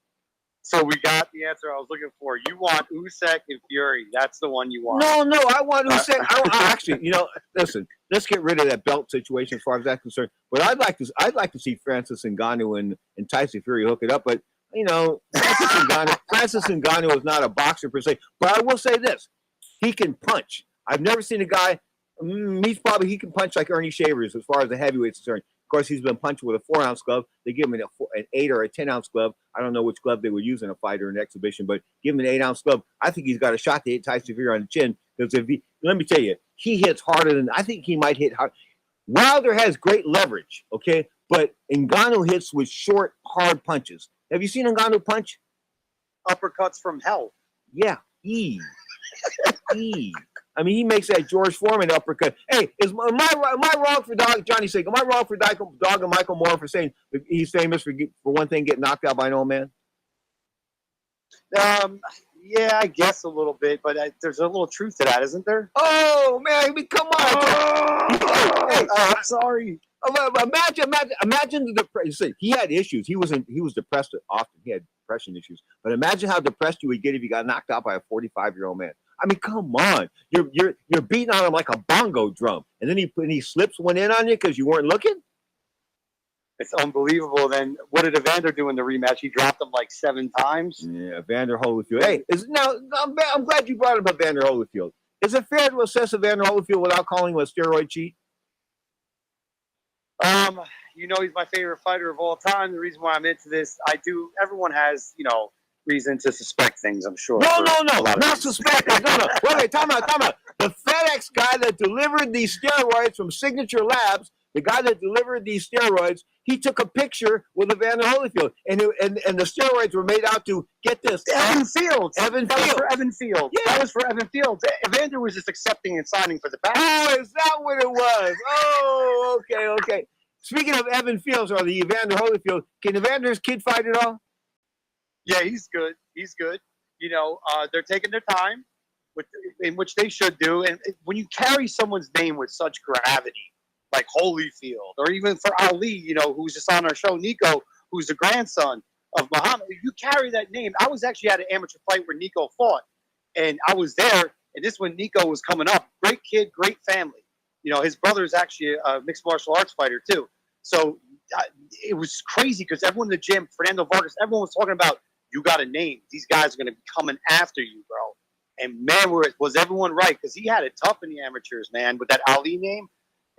So we got the answer I was looking for. You want Usyk and Fury. That's the one you want. No, I want Usyk. Actually, listen. Let's get rid of that belt situation as far as that's concerned. But I'd like to see Francis Ngannou and Tyson Fury hook it up. But Francis Ngannou is not a boxer per se. But I will say this. He can punch. I've never seen a guy, he can punch like Ernie Shavers as far as the heavyweight's concerned. Of course, he's been punching with a 4-ounce glove. They give him an 8 or a 10-ounce glove. I don't know which glove they would use in a fight or an exhibition, but give him an 8-ounce glove. I think he's got a shot to hit Tyson Fury on the chin because let me tell you, he hits harder than, I think he might hit hard. Wilder has great leverage, okay? But Ngannou hits with short, hard punches. Have you seen Ngannou punch? Uppercuts from hell. Yeah. I mean, he makes that George Foreman uppercut. Hey, am I wrong for Johnny Sake? Am I wrong for Dog and Michael Moore for saying he's famous for one thing, getting knocked out by an old man? Yeah, I guess a little bit, but there's a little truth to that, isn't there? Oh man, I mean, come on! Hey, I'm sorry. Imagine the depression. He had issues. He was depressed often. He had depression issues. But imagine how depressed you would get if you got knocked out by a 45-year-old man. I mean, come on. You're beating on him like a bongo drum, and then he slips one in on you because you weren't looking. It's unbelievable. Then what did Evander do in the rematch? He dropped him like 7 times. Yeah, Evander Holyfield. Hey, I'm glad you brought up Evander Holyfield. Is it fair to assess Evander Holyfield without calling him a steroid cheat? He's my favorite fighter of all time. The reason why I'm into this, everyone has, reason to suspect things, I'm sure. No, not suspect. No. Wait, time out. The FedEx guy that delivered these steroids from Signature Labs, the guy that delivered these steroids, he took a picture with Evander Holyfield, and the steroids were made out to, get this, Evan Fields. That was for Evan Fields. Yeah. That was for Evan Fields. Evander was just accepting and signing for the back. Oh, is that what it was? Oh, okay. Speaking of Evan Fields or the Evander Holyfield, can Evander's kid fight at all? Yeah, he's good. They're taking their time, in which they should do. And when you carry someone's name with such gravity, like Holyfield, or even for Ali, who's just on our show, Nico, who's the grandson of Muhammad, you carry that name. I was actually at an amateur fight where Nico fought, and I was there, and this when Nico was coming up. Great kid, great family. His brother is actually a mixed martial arts fighter, too. So it was crazy because everyone in the gym, Fernando Vargas, everyone was talking about you got a name. These guys are going to be coming after you, bro. And man, was everyone right? Because he had it tough in the amateurs, man, with that Ali name.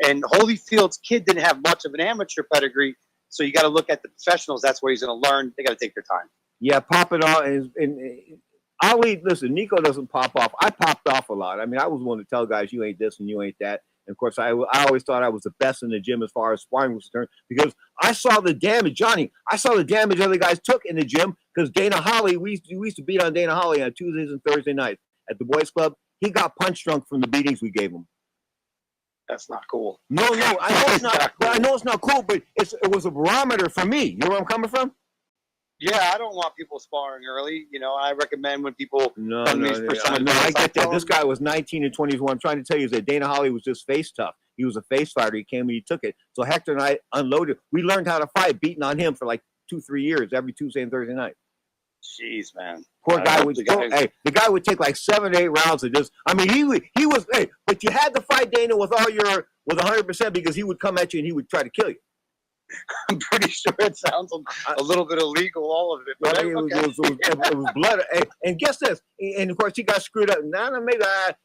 And Holyfield's kid didn't have much of an amateur pedigree. So you got to look at the professionals. That's where he's going to learn. They got to take their time. Yeah, pop it off. And Ali, listen, Nico doesn't pop off. I popped off a lot. I mean, I was one to tell guys, you ain't this and you ain't that. And of course, I always thought I was the best in the gym as far as sparring was concerned because I saw the damage, Johnny. I saw the damage other guys took in the gym because Dana Holly, we used to beat on Dana Holly on Tuesdays and Thursday nights at the boys' club. He got punch drunk from the beatings we gave him. That's not cool. No, I know it's not. But I know it's not cool. But it was a barometer for me. You know where I'm coming from? Yeah, I don't want people sparring early. You know, I recommend when people. No, I get that. This guy was 19 and 20. What I'm trying to tell you is that Dana Holly was just face tough. He was a face fighter. He came and he took it. So Hector and I unloaded. We learned how to fight, beating on him for like 2-3 years, every Tuesday and Thursday night. Jeez, man. Poor guy would the guy would take like 7 or 8 rounds of just. I mean, he was. Hey, but you had to fight Dana with 100% because he would come at you and he would try to kill you. I'm pretty sure it sounds a little bit illegal, all of it. But it was blood. And guess this. And of course, he got screwed up.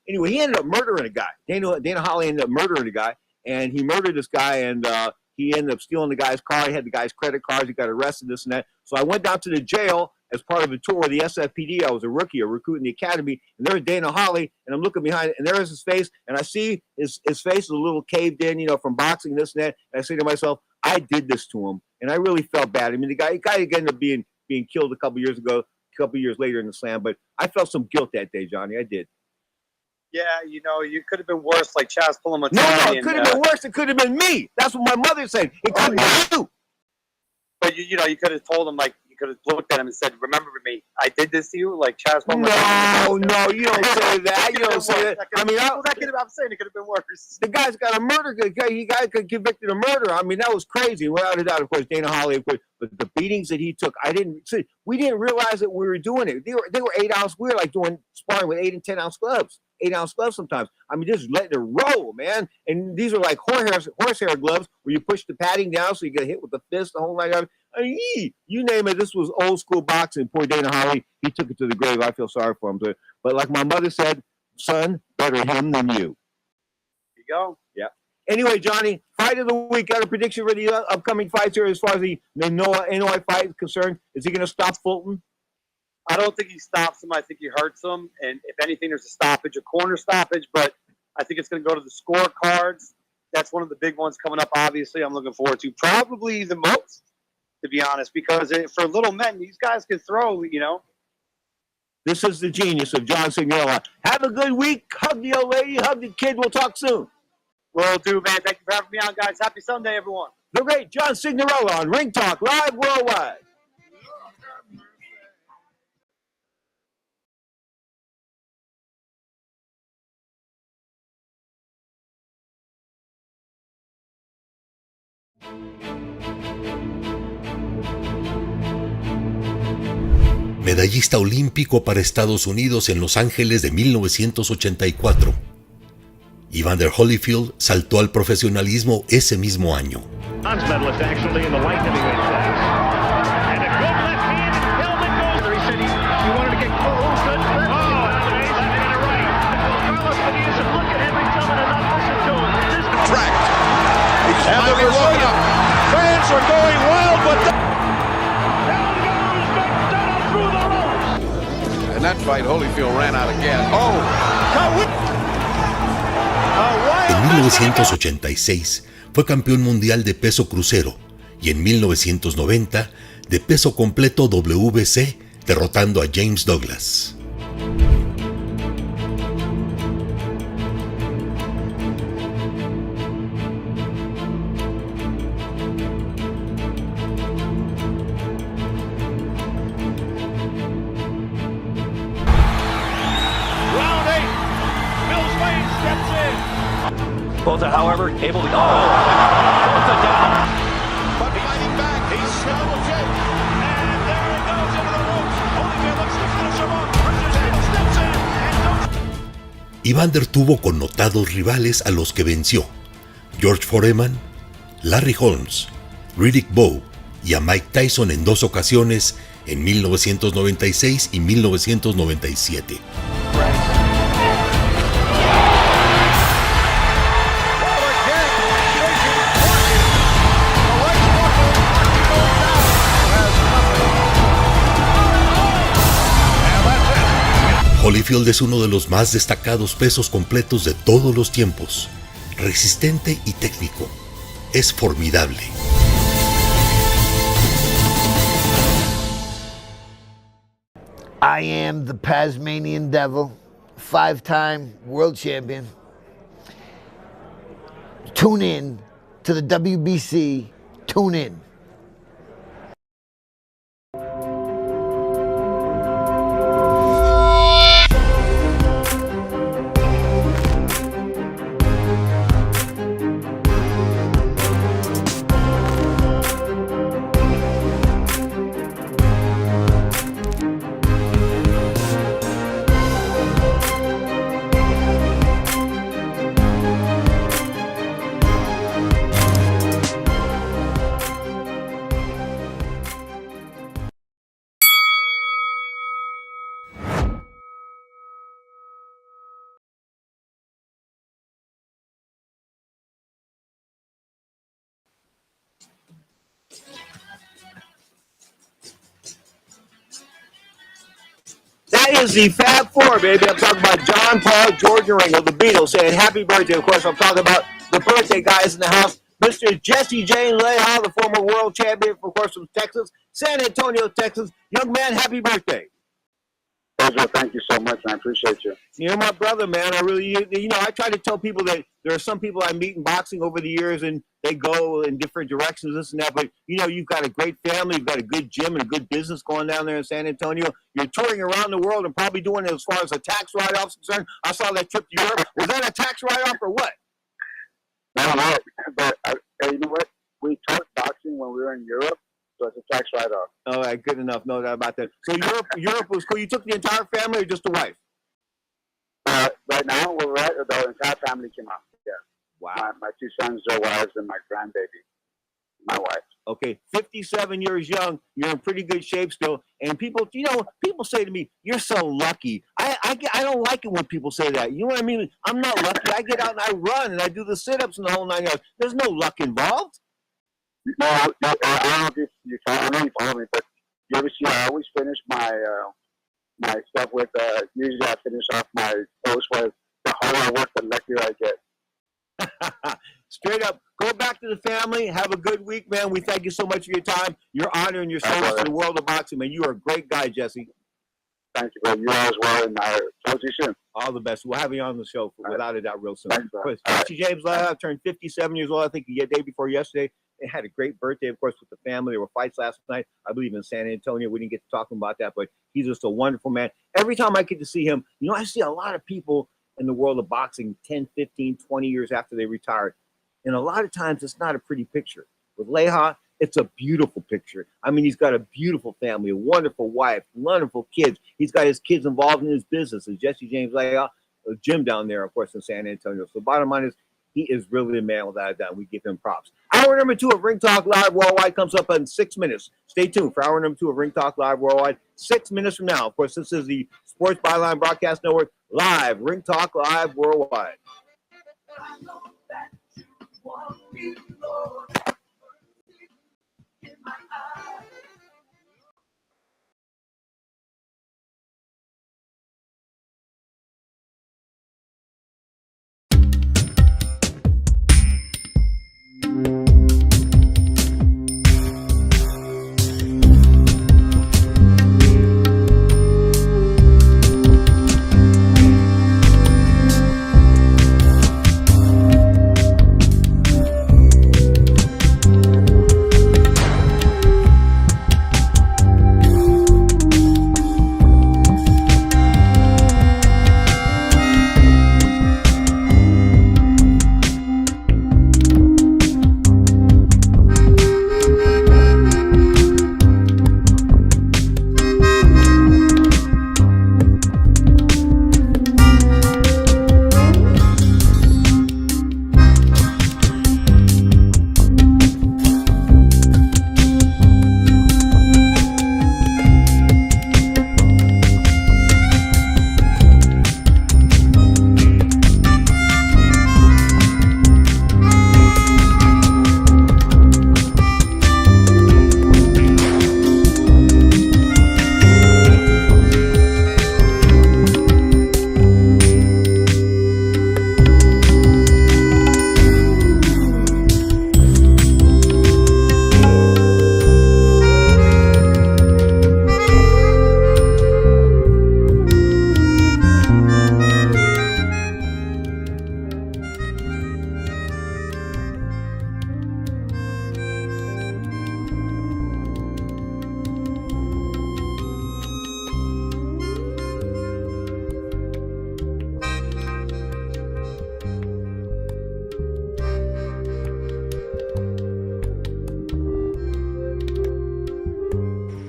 Anyway, he ended up murdering a guy. Dana Holly ended up murdering a guy, and he murdered this guy, and he ended up stealing the guy's car. He had the guy's credit cards. He got arrested, this and that. So I went down to the jail as part of a tour of the SFPD. I was a rookie, a recruit in the academy, and there's Dana Holly, and I'm looking behind, and there's his face, and I see his face is a little caved in, from boxing, this and that. And I say to myself, I did this to him, and I really felt bad. I mean, the guy ended up being killed a couple years later in the slam, but I felt some guilt that day, Johnny. I did. Yeah, you could have been worse, like Chaz pulling my. No, it could have been worse. It could have been me. That's what my mother said. It could have been you. But you could have told him, like, you could have looked at him and said, "Remember me? I did this to you." Like Chaz. No, you don't say that. You don't say that. I mean, I'm saying it could have been worse. The guy's got a murder. He got convicted of murder. I mean, that was crazy. Without a doubt, of course, Dana Holly, of course, but the beatings that he took, we didn't realize that we were doing it. They were 8-ounce. We were like doing sparring with 8 and 10-ounce gloves. 8-ounce gloves sometimes. I mean, just letting it roll, man. And these are like horsehair gloves where you push the padding down so you get hit with the fist the whole night. I mean, you name it. This was old school boxing. Poor Dana Holly, he took it to the grave. I feel sorry for him. But like my mother said, son, better him than you. There you go. Yeah. Anyway, Johnny, fight of the week. Got a prediction for the upcoming fights here as far as the Noah fight is concerned. Is he going to stop Fulton? I don't think he stops him. I think he hurts him. And if anything, there's a stoppage, a corner stoppage. But I think it's going to go to the scorecards. That's one of the big ones coming up, obviously. I'm looking forward to probably the most, to be honest, because for little men, these guys can throw, This is the genius of John Signorella. Have a good week. Hug the old lady. Hug the kid. We'll talk soon. Will do, man. Thank you for having me on, guys. Happy Sunday, everyone. The great John Signorella on Ring Talk Live Worldwide. Medallista olímpico para Estados Unidos en Los Ángeles de 1984. Evander Holyfield saltó al profesionalismo ese mismo año. Fans are going wild, but in that fight, Holyfield ran out of gas. En 1986 fue campeón mundial de peso crucero y en 1990 de peso completo WBC, derrotando a James Douglas. Bota, however, able to Bota down. But fighting back, he's still legit. And there he goes into the ropes. Holyfield looks to finish him off. Steps in and Evander tuvo connotados rivales a los que venció: George Foreman, Larry Holmes, Riddick Bowe y a Mike Tyson en 2 ocasiones en 1996 y 1997. Holyfield es uno de los más destacados pesos completos de todos los tiempos. Resistente y técnico. Es formidable. I am the Tasmanian Devil, 5-time world champion. Tune in to the WBC. Tune in. That is the Fab Four, baby. I'm talking about John, Paul, George, and Ringo, the Beatles, saying happy birthday. Of course, I'm talking about the birthday guys in the house. Mr. Jesse James Leija, the former world champion, of course, from Texas, San Antonio, Texas. Young man, happy birthday. Pedro, thank you so much. I appreciate you. You're my brother, man. I really, I try to tell people that there are some people I meet in boxing over the years, and they go in different directions, this and that. But, you've got a great family. You've got a good gym and a good business going down there in San Antonio. You're touring around the world and probably doing it as far as a tax write-off is concerned. I saw that trip to Europe. Was that a tax write-off or what? No, but you know what? We talked boxing when we were in Europe, so it's a tax write-off. All right, good enough. No doubt about that. So Europe was cool. You took the entire family or just the wife? Right now, we're right. The entire family came out. Yeah. Wow. My two sons, their wives, and my grandbaby, my wife. Okay, 57 years young. You're in pretty good shape still. And people, people say to me, "You're so lucky." I don't like it when people say that. You know what I mean? I'm not lucky. I get out and I run and I do the sit-ups and the whole 9 yards. There's no luck involved. No, I don't know if I know you follow me, but you ever see? I always finish my my stuff with. Usually, I finish off my post with the harder I work, the luckier I get. Straight up, go back to the family. Have a good week, man. We thank you so much for your time, your honor, and your service to the world of boxing, man. You are a great guy, Jesse. Thank you, bro. You as well, and I talk to you soon. All the best. We'll have you on the show without a doubt real soon. Thanks, bro. Jesse James Leija turned 57 years old, I think, the day before yesterday. They had a great birthday, of course, with the family. There were fights last night, I believe, in San Antonio. We didn't get to talk about that, but he's just a wonderful man. Every time I get to see him, I see a lot of people in the world of boxing 10, 15, 20 years after they retired. And a lot of times it's not a pretty picture. With Leija, it's a beautiful picture. I mean, he's got a beautiful family, a wonderful wife, wonderful kids. He's got his kids involved in his business. As Jesse James Leija, a gym down there, of course, in San Antonio. So bottom line is, he is really a man without a doubt. We give him props. Hour number 2 of Ring Talk Live Worldwide comes up in 6 minutes. Stay tuned for hour number 2 of Ring Talk Live Worldwide. 6 minutes from now. Of course, this is the Sports Byline Broadcast Network live. Ring Talk Live Worldwide. I know that you want me, Lord. In my eyes.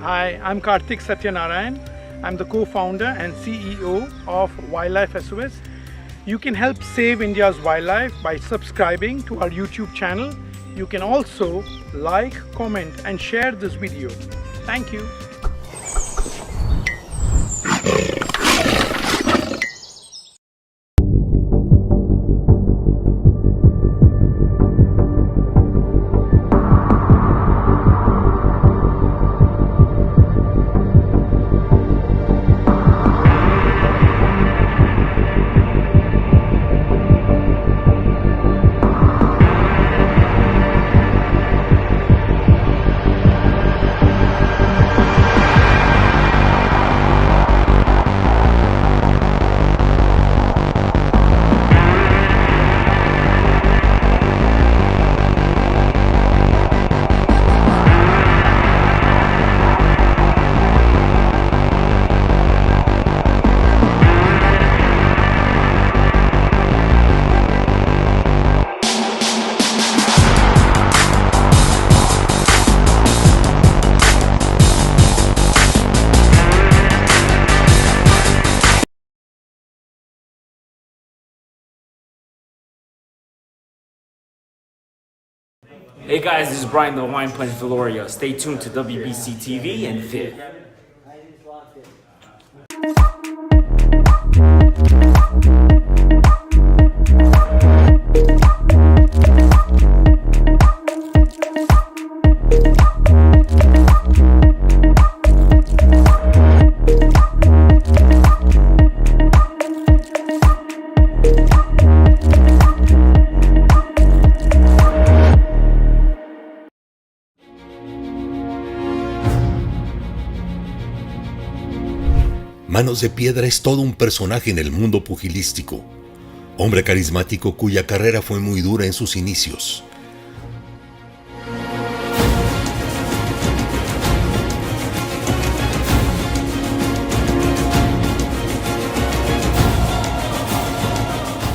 Hi, I'm Karthik Satyanarayan. I'm the co-founder and CEO of Wildlife SOS. You can help save India's wildlife by subscribing to our YouTube channel. You can also like, comment, and share this video. Thank you. Hey guys, this is Brian the Wine Plains Valoria. Stay tuned to WBC TV and Fit. Manos de Piedra es todo un personaje en el mundo pugilístico. Hombre carismático cuya carrera fue muy dura en sus inicios.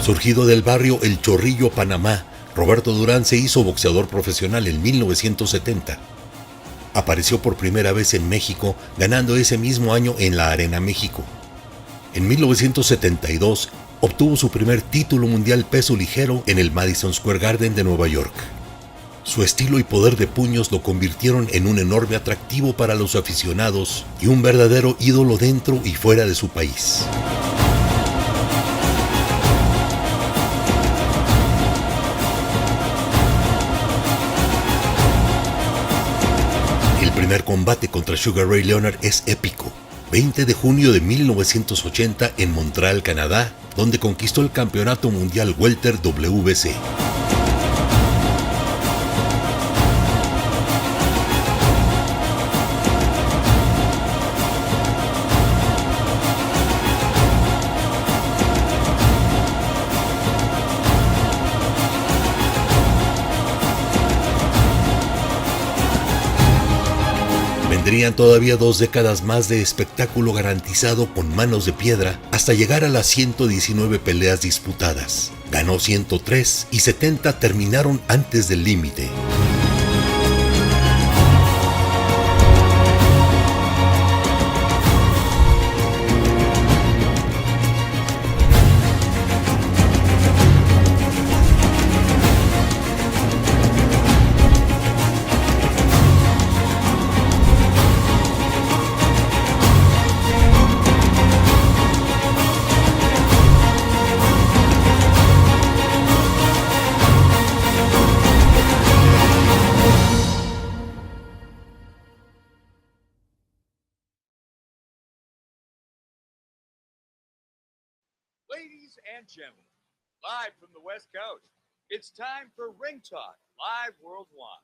Surgido del barrio El Chorrillo, Panamá, Roberto Durán se hizo boxeador profesional en 1970. Apareció por primera vez en México, ganando ese mismo año en la Arena México. En 1972, obtuvo su primer título mundial peso ligero en el Madison Square Garden de Nueva York. Su estilo y poder de puños lo convirtieron en un enorme atractivo para los aficionados y un verdadero ídolo dentro y fuera de su país. El primer combate contra Sugar Ray Leonard es épico. 20 de junio de 1980 en Montreal, Canadá, donde conquistó el campeonato mundial welter WBC. Vendrían todavía 2 décadas más de espectáculo garantizado con Manos de Piedra hasta llegar a las 119 peleas disputadas. Ganó 103 y 70 terminaron antes del límite. Ladies and gentlemen, live from the West Coast, it's time for Ring Talk Live Worldwide.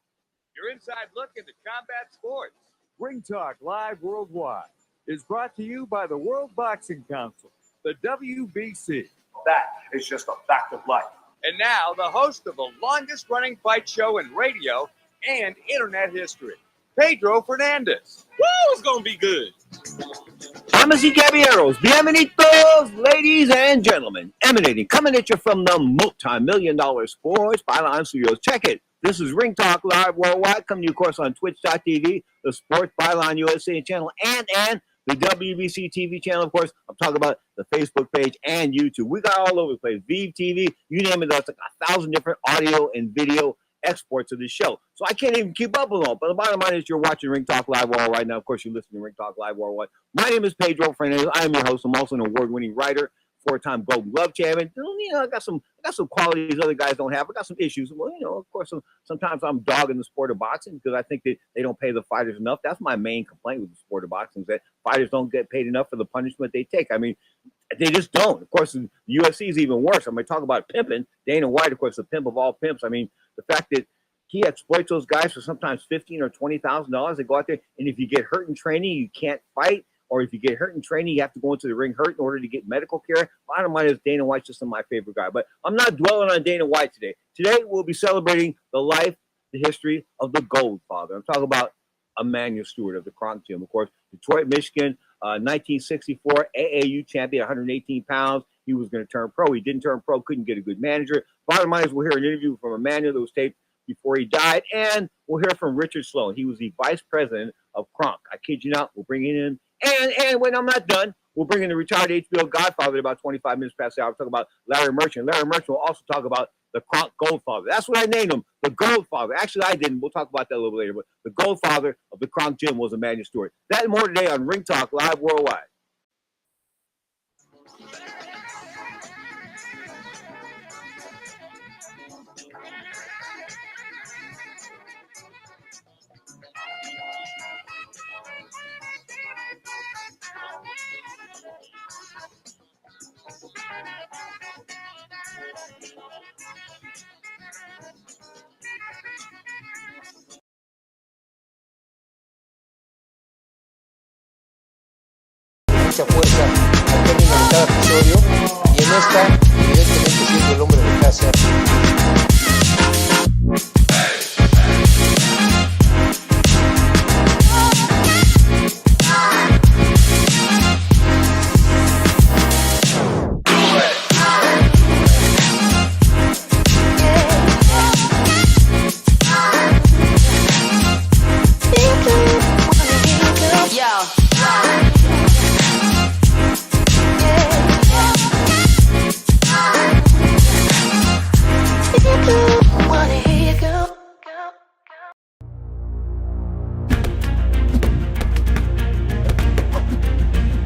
Your inside look into combat sports. Ring Talk Live Worldwide is brought to you by the World Boxing Council, the WBC. That is just a fact of life. And now, the host of the longest-running fight show in radio and internet history, Pedro Fernandez. Woo, it's gonna be good. Damas y caballeros, bienvenidos, ladies and gentlemen. Coming at you from the multi-million-dollar Sports Byline Studios. Check it. This is Ring Talk Live Worldwide, coming to you, of course, on Twitch.tv, the Sports Byline USA channel, and the WBC TV channel, of course. I'm talking about the Facebook page and YouTube. We got all over the place. Vive TV, you name it. There's like 1,000 different audio and video exports of the show. So I can't even keep up with them. But the bottom line is you're watching Ring Talk Live Worldwide right now. Of course, you're listening to Ring Talk Live Worldwide. My name is Pedro Fernandez. I am your host. I'm also an award-winning writer, four-time Golden Glove champion. You know, I got some qualities other guys don't have. I got some issues. Well, you know, of course, sometimes I'm dogging the sport of boxing because I think that they don't pay the fighters enough. That's my main complaint with the sport of boxing, is that fighters don't get paid enough for the punishment they take. I mean, they just don't. Of course, the UFC is even worse. I'm going to talk about pimping. Dana White, of course, the pimp of all pimps. I mean, the fact that he exploits those guys for sometimes $15,000 or $20,000. They go out there, and if you get hurt in training, you can't fight. Or if you get hurt in training, you have to go into the ring hurt in order to get medical care. Bottom line is Dana White's just my favorite guy. But I'm not dwelling on Dana White today. Today, we'll be celebrating the life, the history of the Goldfather. I'm talking about Emanuel Stewart of the Kronk Gym. Of course, Detroit, Michigan, 1964 AAU champion, 118 pounds. He was going to turn pro. He didn't turn pro, couldn't get a good manager. Bottom line is we'll hear an interview from Emanuel that was taped before he died, and we'll hear from Richard Sloan. He was the vice president of Kronk. I kid you not, we'll bring it in. And when I'm not done, we'll bring in the retired HBO Godfather at about 25 minutes past the hour. We'll talk about Larry Merchant. Larry Merchant will also talk about the Kronk Goldfather. That's what I named him, the Goldfather. Actually, I didn't. We'll talk about that a little later. But the Goldfather of the Kronk Gym was Emanuel Stewart. That and more today on Ring Talk Live Worldwide. Mucha fuerza al término de cada episodio y en esta, evidentemente siendo el hombre de casa.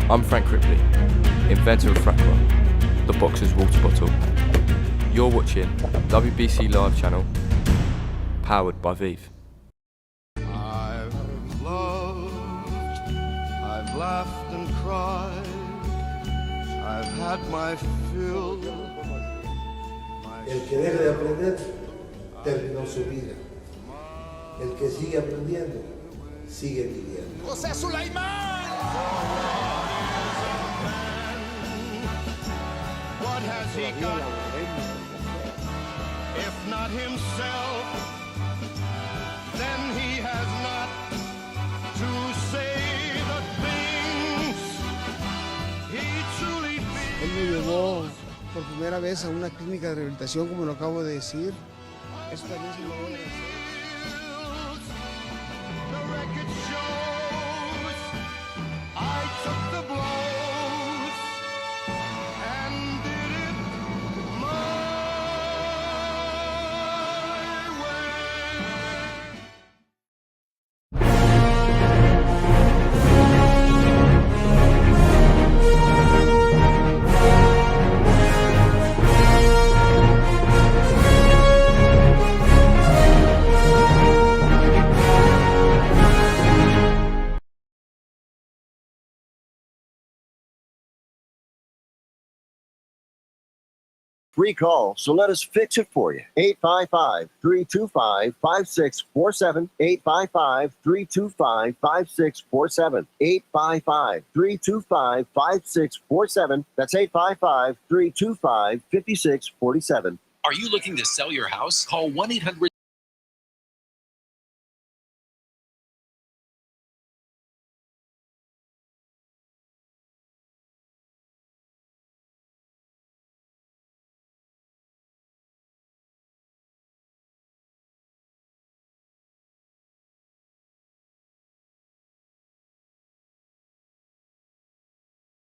I'm Frank Ripley, inventor of Frackwell, the boxer's water bottle. You're watching WBC Live channel, powered by Vive. I've loved, I've laughed and cried, I've had my fill. El que deja de aprender, terminó su vida. El que sigue aprendiendo, sigue viviendo. ¡José Sulaimán! What has he got? If not himself, then he has not to say the things he truly feels. Él me llevó por primera vez a una clínica de rehabilitación, como lo acabo de decir. Eso también se lo voy a agradecer. Free call, so let us fix it for you. 855-325-5647. 855-325-5647. 855-325-5647. That's 855-325-5647. Are you looking to sell your house? Call 1-800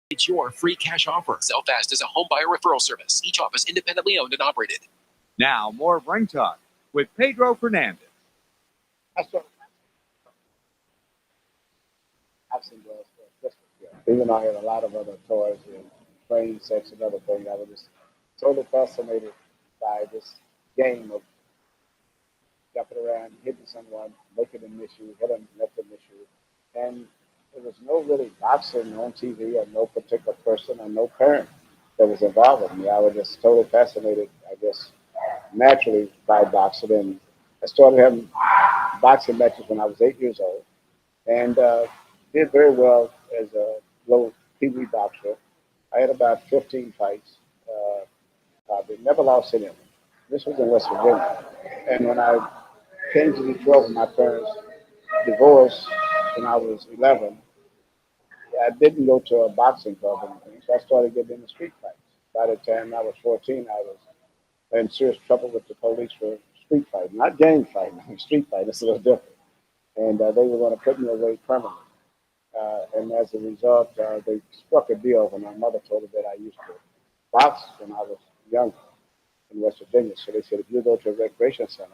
It's your free cash offer. Sell Fast is a home buyer referral service. Each office independently owned and operated. Now, more Ring Talk with Pedro Fernandez. I've seen those for Christmas gift. Even though I had a lot of other toys and train sets and other things, I was just totally fascinated by this game of jumping around, hitting someone, making them miss you, hit them, let them miss you. And there was no really boxing on TV or no particular person or no parent that was involved with me. I was just totally fascinated, I guess, naturally by boxing. And I started having boxing matches when I was 8 years old and did very well as a little pee-wee boxer. I had about 15 fights. I never lost any of them. This was in West Virginia. And when I came to Detroit when my parents divorced when I was 11, I didn't go to a boxing club or anything, so I started getting into street fights. By the time I was 14, I was in serious trouble with the police for street fighting, not gang fighting, street fighting. It's a little different. And they were going to put me away permanently. And as a result, they struck a deal when my mother told me that I used to box when I was younger in West Virginia. So they said, if you go to a recreation center,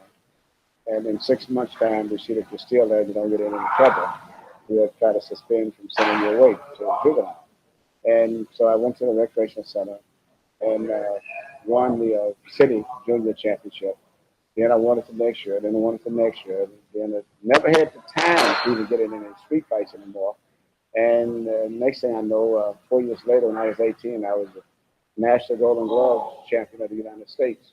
and in 6 months' time, we see that you're still there and you don't get in any trouble, we'll try to suspend from sending you away to a juvenile. And so I went to the recreation center and won the city junior championship. Then I won it the next year, then I won it the next year. Then I never had the time to even get in any street fights anymore. And next thing I know, 4 years later, when I was 18, I was the National Golden Glove champion of the United States.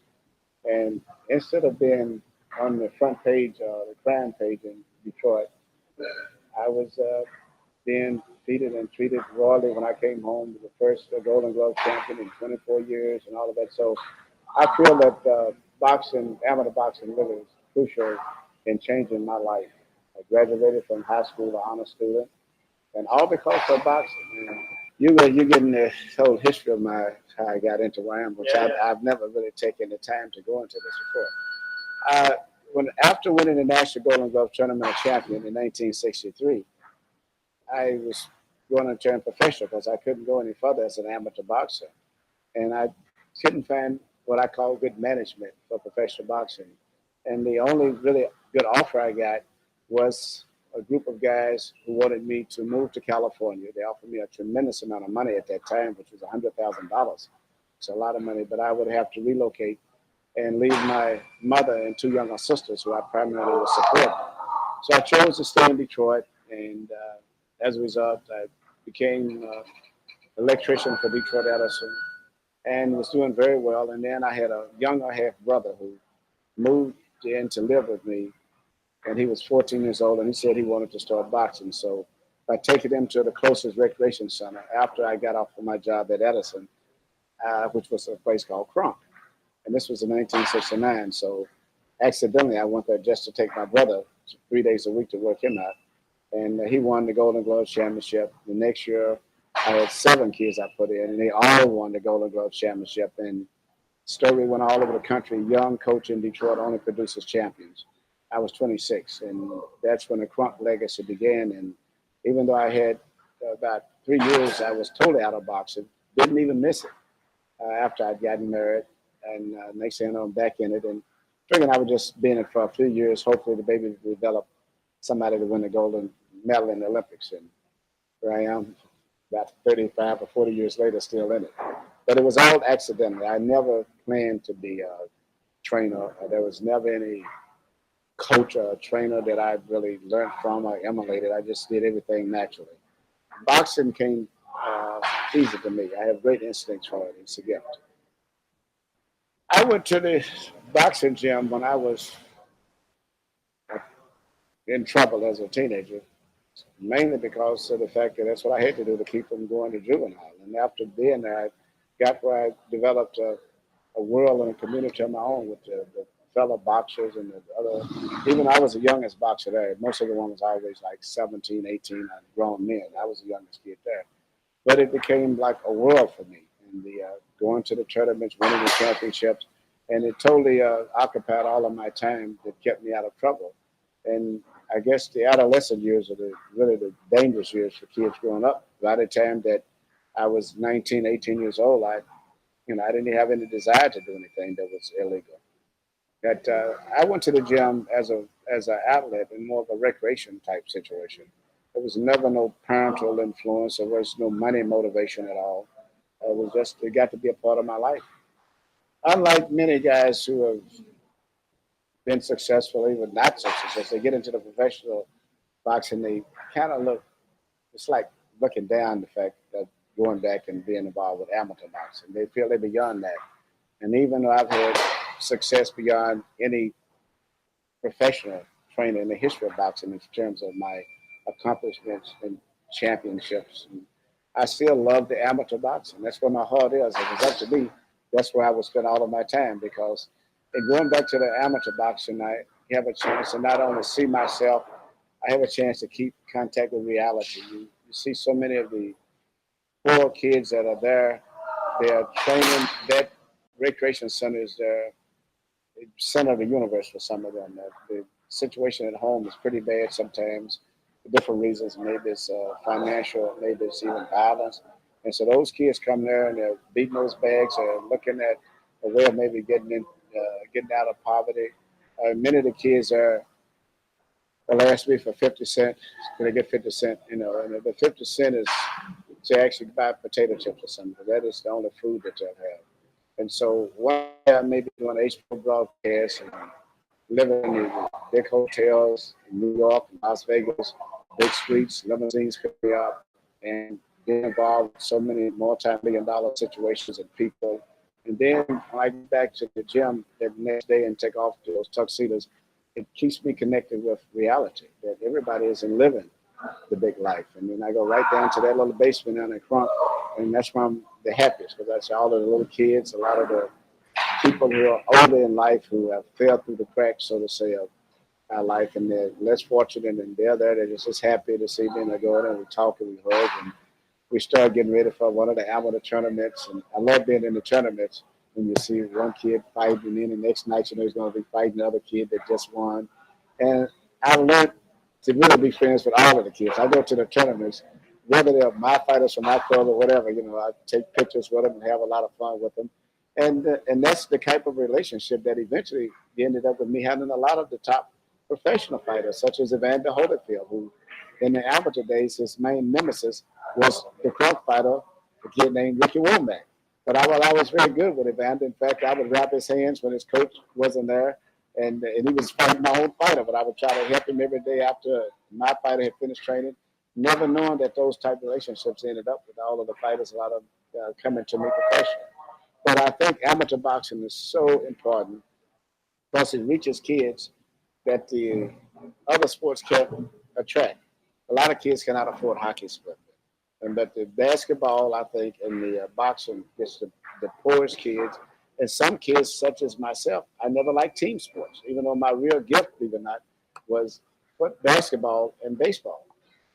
And instead of being on the front page, the crime page in Detroit, I was being treated and treated royally when I came home, the first Golden Glove champion in 24 years and all of that. So I feel that boxing, amateur boxing, really is crucial in changing my life. I graduated from high school, an honor student, and all because of boxing. Man. You're getting the whole history of how I got into where I am, which I've never really taken the time to go into this before. After winning the National Golden Glove Tournament champion in 1963, I was going to turn professional because I couldn't go any further as an amateur boxer. And I couldn't find what I call good management for professional boxing. And the only really good offer I got was a group of guys who wanted me to move to California. They offered me a tremendous amount of money at that time, which was $100,000. It's a lot of money, but I would have to relocate and leave my mother and two younger sisters who I primarily was supporting. So I chose to stay in Detroit, and as a result, I became an electrician for Detroit Edison and was doing very well. And then I had a younger half brother who moved in to live with me, and he was 14 years old, and he said he wanted to start boxing. So I taken him to the closest recreation center after I got off of my job at Edison, which was a place called Crunk. And this was in 1969. So accidentally, I went there just to take my brother 3 days a week to work him out. And he won the Golden Glove Championship. The next year, I had 7 kids I put in, and they all won the Golden Glove Championship. And story went all over the country. Young coach in Detroit only produces champions. I was 26, and that's when the Crunk legacy began. And even though I had about 3 years, I was totally out of boxing, didn't even miss it after I'd gotten married. And next thing I know, I'm back in it. And figuring I would just be in it for a few years. Hopefully the baby would develop somebody to win the golden medal in the Olympics. And here I am, about 35 or 40 years later, still in it. But it was all accidental. I never planned to be a trainer. There was never any coach or trainer that I really learned from or emulated. I just did everything naturally. Boxing came easy to me. I have great instincts for it. It's a gift. I went to the boxing gym when I was in trouble as a teenager, mainly because of the fact that that's what I had to do to keep from going to juvenile. And after being there, I got where I developed a world and a community of my own with the fellow boxers and the other. Even I was the youngest boxer there. Most of the ones was always like 17, 18, grown men. I was the youngest kid there. But it became like a world for me. And the going to the tournaments, winning the championships, and it totally occupied all of my time that kept me out of trouble. And I guess the adolescent years are really the dangerous years for kids growing up. By the time that I was 19, 18 years old, I didn't have any desire to do anything that was illegal. That I went to the gym as an outlet and more of a recreation type situation. There was never no parental influence. There was no money motivation at all. It got to be a part of my life. Unlike many guys who have been successful, even not so successful, they get into the professional boxing, they kind of look, it's like looking down the fact that going back and being involved with amateur boxing. They feel they're beyond that. And even though I've had success beyond any professional trainer in the history of boxing in terms of my accomplishments and championships, and I still love the amateur boxing. That's where my heart is. If it's up to me, that's where I would spend all of my time, because in going back to the amateur boxing, I have a chance to not only see myself, I have a chance to keep contact with reality. You see so many of the poor kids that are there. They're training. That recreation center is the center of the universe for some of them. The situation at home is pretty bad sometimes for different reasons. Maybe it's financial, maybe it's even violence. And so those kids come there and they're beating those bags or looking at a way of maybe getting out of poverty. Many of the kids will ask me for 50 cents. Can I get 50 cents? And the 50 cents is to actually buy potato chips or something. That is the only food that they'll have. And so one day I may be doing an HBO broadcast and living in the big hotels in New York and Las Vegas, big streets, limousines pick me up, and being involved with so many multi-million-dollar situations and people. And then when I get back to the gym that next day and take off to those tuxedos, it keeps me connected with reality, that everybody isn't living the big life. And then I go right down to that little basement down in Crunk, and that's where I'm the happiest, because that's all of the little kids, a lot of the people who are older in life who have fell through the cracks, so to say, of our life, and they're less fortunate, and they're there. They're just happy to see me, and they go in and we talk and we hug, and we start getting ready for one of the amateur tournaments. And I love being in the tournaments when you see one kid fighting, and then the next night you know he's going to be fighting another kid that just won. And I learned to really be friends with all of the kids. I go to the tournaments, whether they're my fighters or my club or whatever, I take pictures with them and have a lot of fun with them. And that's the type of relationship that eventually ended up with me having a lot of the top professional fighters, such as Evander Holyfield, who in the amateur days, his main nemesis was the Crunk fighter, a kid named Ricky Womack. But I was very good with Evander. In fact, I would wrap his hands when his coach wasn't there, and he was fighting my own fighter, but I would try to help him every day after my fighter had finished training, never knowing that those type of relationships ended up with all of the fighters, a lot of coming to me professional. But I think amateur boxing is so important, plus it reaches kids that the other sports can't attract. A lot of kids cannot afford hockey equipment. But the basketball, I think, and the boxing gets the poorest kids. And some kids, such as myself, I never liked team sports, even though my real gift, believe it or not, was basketball and baseball.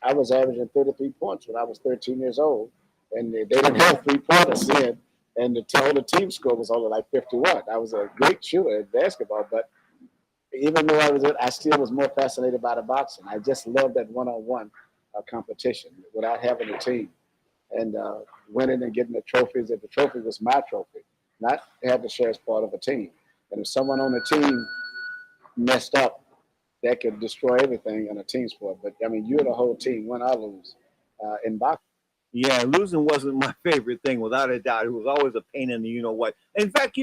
I was averaging 33 points when I was 13 years old, and they didn't have 3-pointers then, and the total team score was only like 51. I was a great shooter at basketball, but even though I still was more fascinated by the boxing. I just loved that one-on-one competition without having a team, and winning and getting the trophies. That the trophy was my trophy, not have to share as part of a team. And if someone on the team messed up, that could destroy everything in a team sport. But I mean, you're the whole team, win or lose, in boxing. Yeah, losing wasn't my favorite thing, without a doubt. It was always a pain in the you-know-what. In fact,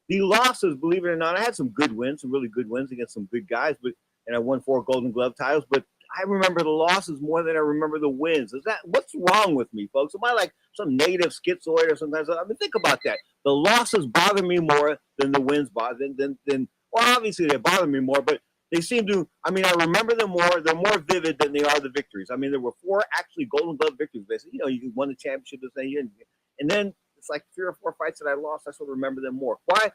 the losses, believe it or not, I had some good wins, some really good wins against some good guys, and I won 4 Golden Glove titles, but I remember the losses more than I remember the wins. What's wrong with me, folks? Am I like some native schizoid or something? I mean, think about that. The losses bother me more than the wins bother. Well, obviously they bother me more, but they seem to. I mean, I remember them more. They're more vivid than they are the victories. I mean, there were 4 actually Golden Glove victories. Basically, you won the championship the same year, and then it's like 3 or 4 fights that I lost. I sort of remember them more. Why?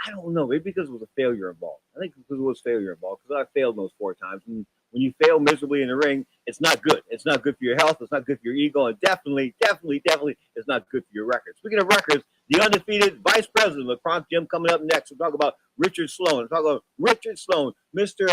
I don't know. Maybe because it was a failure involved. I think because it was failure involved, because I failed those 4 times. And when you fail miserably in the ring, it's not good. It's not good for your health. It's not good for your ego. And definitely it's not good for your record. Speaking of records, the undefeated vice president of the Kronk Gym coming up next. We'll talk about Richard Sloan. We'll talk about Richard Sloan, Mr.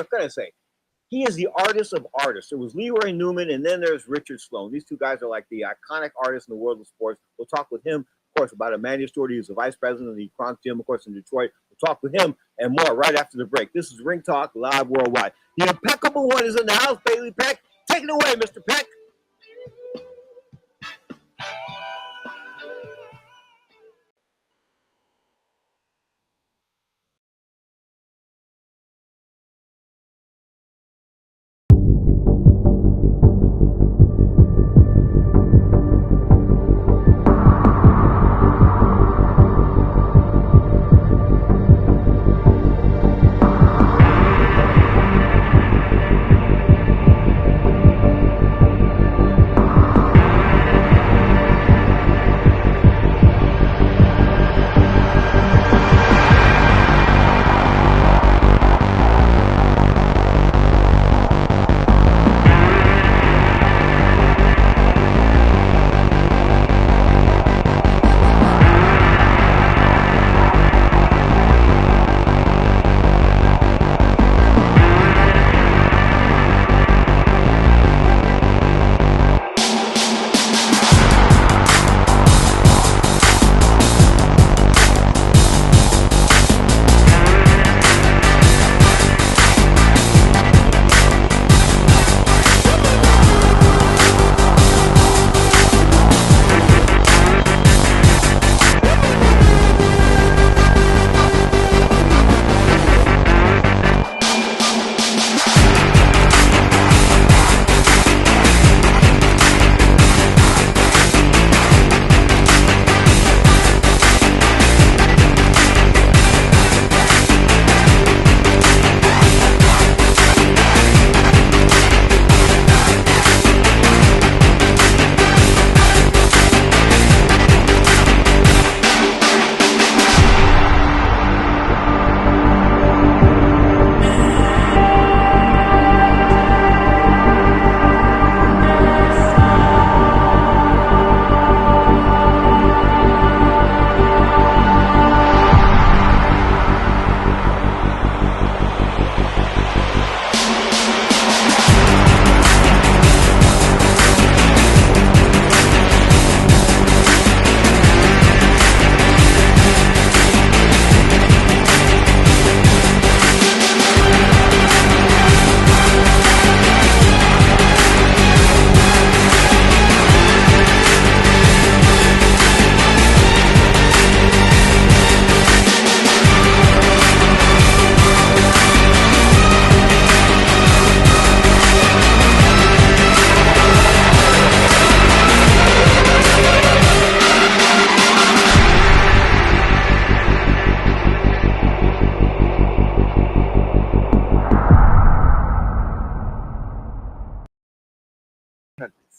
He is the artist of artists. There was Leroy Newman, and then there's Richard Sloan. These two guys are like the iconic artists in the world of sports. We'll talk with him, of course, about Emmanuel Stewart. He's the vice president of the Kronk Gym, of course, in Detroit. We'll talk with him and more right after the break. This is Ring Talk Live Worldwide. The impeccable one is in the house, Bailey Peck. Take it away, Mr. Peck.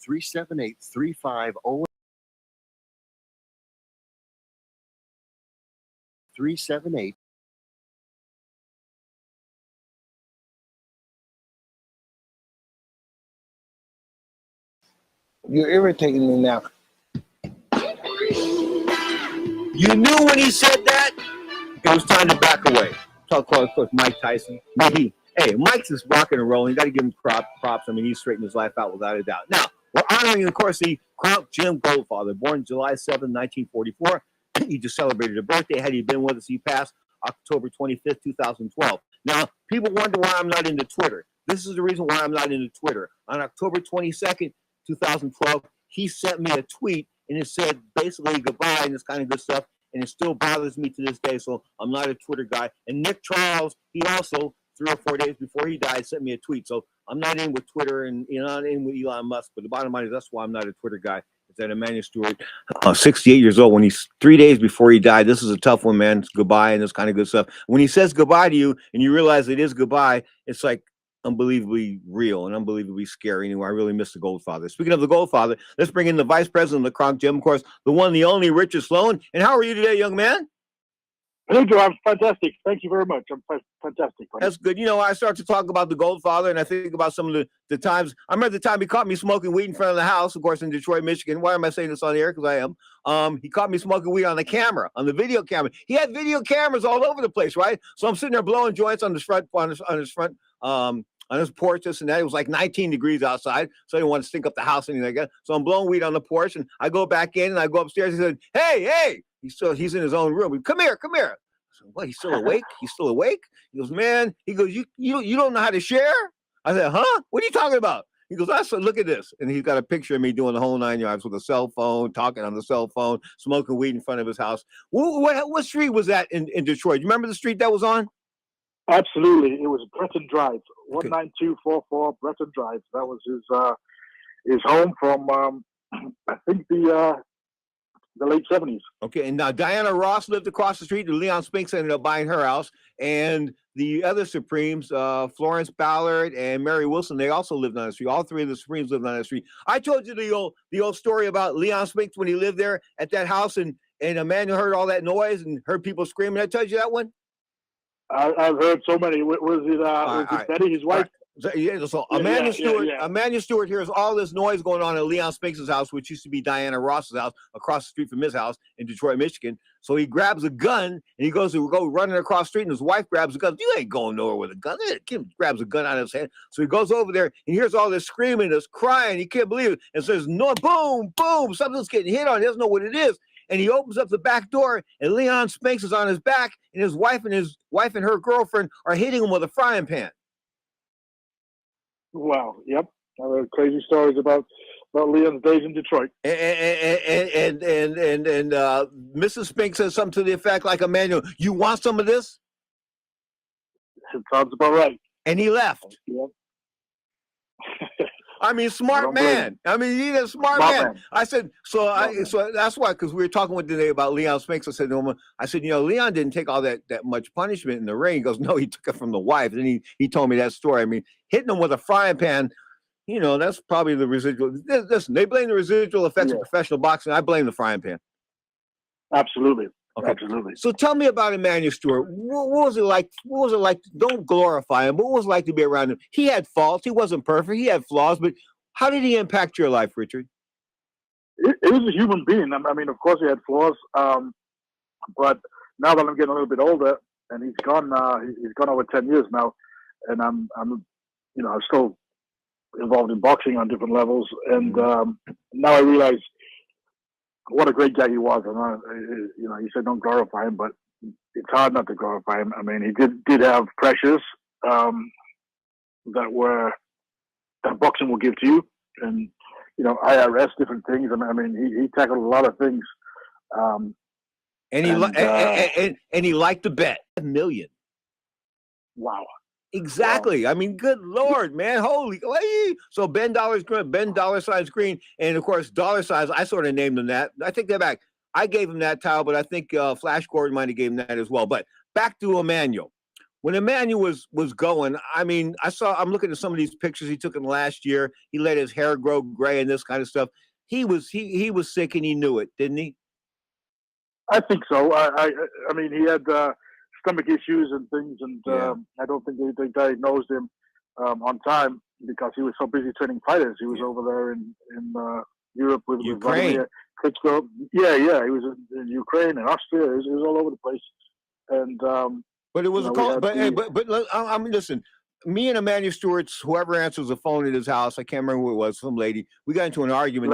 Three 378-3508. 378. You're irritating me now. You knew when he said that it was time to back away. Talk about, of course, Mike Tyson. Hey, Mike's just rocking and rolling. You got to give him props. I mean, he's straightened his life out without a doubt. Now, we're honoring, of course, the Kronk Jim Goldfather, born July 7, 1944. He just celebrated a birthday. Had he been with us, he passed October 25th, 2012. Now, people wonder why I'm not into Twitter. This is the reason why I'm not into Twitter. On October 22nd, 2012, he sent me a tweet, and it said basically goodbye and this kind of good stuff, and it still bothers me to this day, so I'm not a Twitter guy. And Nick Charles, he also, 3 or 4 days before he died, sent me a tweet. So I'm not in with Twitter, and not in with Elon Musk, but the bottom line is that's why I'm not a Twitter guy. Is that Emmanuel Stewart, 68 years old, when he's 3 days before he died, this is a tough one, man. It's goodbye and this kind of good stuff. When he says goodbye to you and you realize it is goodbye, it's like unbelievably real and unbelievably scary. Anyway, I really miss the Goldfather. Speaking of the Goldfather, let's bring in the vice president of the Kronk Gym, of course, the one, the only Richard Sloan. And how are you today, young man? Pedro, I'm fantastic. Thank you very much. I'm fantastic. That's good. You know, I start to talk about the Goldfather, and I think about some of the times. I remember the time he caught me smoking weed in front of the house, of course, in Detroit, Michigan. Why am I saying this on the air? Because I am. He caught me smoking weed on the camera, on the video camera. He had video cameras all over the place, right? So I'm sitting there blowing joints on his front on his porch, this and that. It was like 19 degrees outside, so I didn't want to stink up the house, anything like that. So I'm blowing weed on the porch, and I go back in, and I go upstairs. He said, hey. He's in his own room. Come here. I said, what, he's still awake? He's still awake? He goes, man, you don't know how to share? I said, huh? What are you talking about? He goes, I said, look at this. And he's got a picture of me doing the whole 9 yards with a cell phone, talking on the cell phone, smoking weed in front of his house. What street was that in Detroit? You remember the street that was on? Absolutely. It was Breton Drive, 19244 Breton Drive. That was his home from, I think, the late 70s. Okay, and now Diana Ross lived across the street, and Leon Spinks ended up buying her house. And the other Supremes, Florence Ballard and Mary Wilson, they also lived on the street. All three of the Supremes lived on the street. I told you the old story about Leon Spinks when he lived there at that house, and Emmanuel heard all that noise and heard people screaming. I told you that one? I've heard so many. Was it Betty, his wife? So Emmanuel Stewart hears all this noise going on at Leon Spinks' house, which used to be Diana Ross's house, across the street from his house in Detroit, Michigan. So he grabs a gun and he goes to go running across the street, and his wife grabs a gun. You ain't going nowhere with a gun. Kim grabs a gun out of his hand. So he goes over there and hears all this screaming, this crying. He can't believe it, and says, "No, boom, boom, something's getting hit on. He doesn't know what it is." And he opens up the back door, and Leon Spinks is on his back, and his wife and her girlfriend are hitting him with a frying pan. Wow. Yep. I've heard crazy stories about Leon's days in Detroit. And Mrs. Spinks says something to the effect like, Emmanuel, you want some of this? It sounds about right. And he left. Yep. I mean, smart man. I mean, he's a smart man. I said, so that's why, because we were talking today about Leon Spinks. I said to him, Leon didn't take all that much punishment in the ring. He goes, no, he took it from the wife. And he told me that story. I mean, hitting him with a frying pan, that's probably the residual. Listen, they blame the residual effects of professional boxing. I blame the frying pan. Absolutely. Okay. Absolutely. So tell me about Emmanuel Stewart. What was it like? Don't glorify him. What was it like to be around him? He had faults. He wasn't perfect. He had flaws. But how did he impact your life, Richard? He was a human being. I mean, of course, he had flaws. But now that I'm getting a little bit older, and he's gone over 10 years now, and I'm still involved in boxing on different levels. And now I realize what a great guy he was. And you said don't glorify him, but it's hard not to glorify him. I mean, he did have pressures that boxing will give to you, and IRS, different things. I mean, he tackled a lot of things. And he liked to bet $1 million. Wow. Exactly. Wow. I mean, good Lord, man. Holy. So Ben $, Green. And of course, $, I sort of named him that. I take that back. I gave him that title, but I think Flash Gordon might have gave him that as well. But back to Emmanuel. When Emmanuel was going, I mean, I'm looking at some of these pictures he took in last year. He let his hair grow gray and this kind of stuff. He was sick and he knew it, didn't he? I think so. I mean, he had stomach issues and things, and I don't think they diagnosed him on time because he was so busy training fighters. He was over there in Europe with Ukraine. Klitschko. Yeah. He was in Ukraine and Austria. He was all over the place. And but it was I mean, listen. Me and Emmanuel Stewart, whoever answers the phone at his house, I can't remember who it was, some lady. We got into an argument.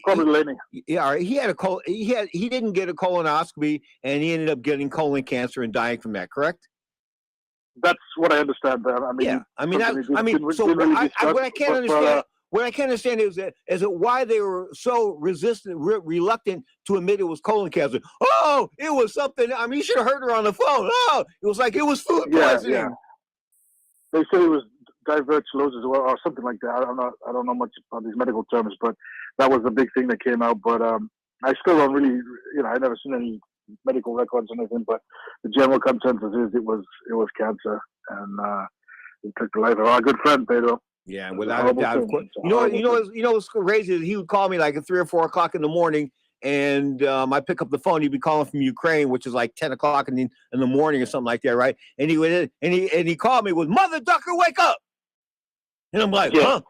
Probably Laney. Yeah, he didn't get a colonoscopy, and he ended up getting colon cancer and dying from that. Correct? That's what I understand. I mean, what I can't understand is why they were so reluctant to admit it was colon cancer. Oh, it was something. I mean, you should have heard her on the phone. Oh, it was like it was food poisoning. Yeah. They say it was diverticulosis or something like that. I don't know much about these medical terms, but that was the big thing that came out. But I still don't really, I never seen any medical records or anything. But the general consensus is it was cancer, and it took the life of our good friend Pedro. Yeah, without a doubt. Of course. What's crazy is he would call me like at 3 or 4 o'clock in the morning. And I pick up the phone. He'd be calling from Ukraine, which is like 10 o'clock in the morning or something like that, right? And he called me with "Mother Ducker, wake up!" And I'm like, huh?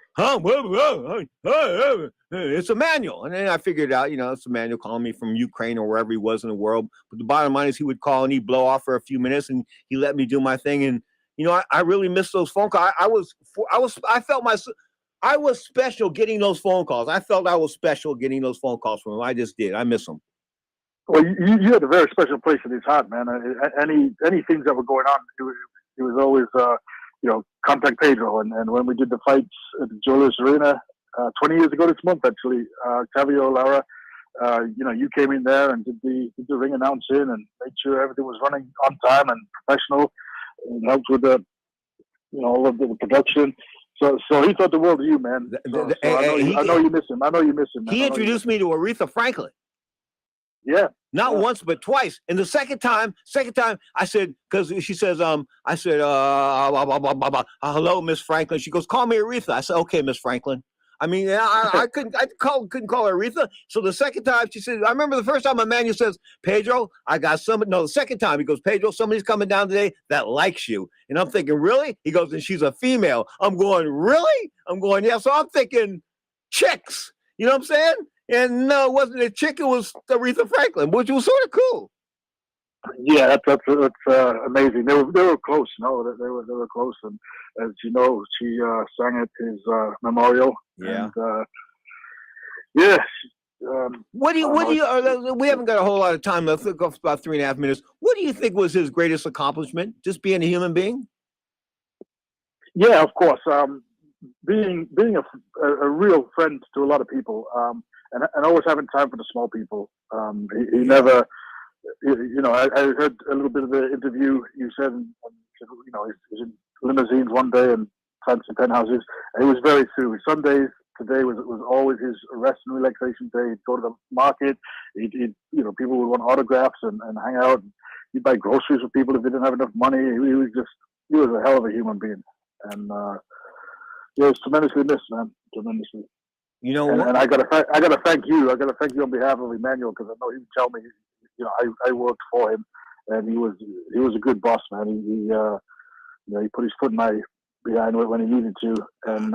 It's Emmanuel. And then I figured out, it's Emmanuel calling me from Ukraine or wherever he was in the world. But the bottom line is he would call and he'd blow off for a few minutes and he let me do my thing. And You know, I really miss those phone calls. I was special getting those phone calls. I felt I was special getting those phone calls from him. I just did. I miss them. Well, you had a very special place in his heart, man. Any things that were going on, he was always, contact Pedro. And when we did the fights at the Julius Arena 20 years ago this month, actually, Tavio Lara, you came in there and did the ring announcing and made sure everything was running on time and professional, and helped with all of the production. So he thought the world of you, man. I know you miss him. Man. He introduced me to Aretha Franklin. Yeah. Not once, but twice. And the second time, I said, because she says, I said, hello, Miss Franklin. She goes, call me Aretha. I said, okay, Miss Franklin. I mean, I couldn't call her Aretha. So the second time she said, I remember the first time Emmanuel says, Pedro, the second time he goes, Pedro, somebody's coming down today that likes you. And I'm thinking, really? He goes, and she's a female. I'm going, really? I'm going, yeah. So I'm thinking chicks, you know what I'm saying? And no, it wasn't a chick, it was Aretha Franklin, which was sort of cool. Yeah, that's amazing. They were close, they were close, and as you know, she sang at his memorial. Yeah. And, yes. What do you? We haven't got a whole lot of time left. Let's go for about 3.5 minutes. What do you think was his greatest accomplishment? Just being a human being? Yeah, of course. Being a real friend to a lot of people, and always having time for the small people. He never. I heard a little bit of the interview you said, he's in limousines one day and fancy penthouses. And he was very true. Sundays today was always his rest and relaxation day. He'd go to the market. People would want autographs and hang out. He'd buy groceries for people if they didn't have enough money. He was a hell of a human being. And he was tremendously missed, man. Tremendously. You know, and I gotta thank you. I gotta thank you on behalf of Emmanuel, because I know he would tell me. I worked for him, and he was a good boss, man. He put his foot in my behind when he needed to, and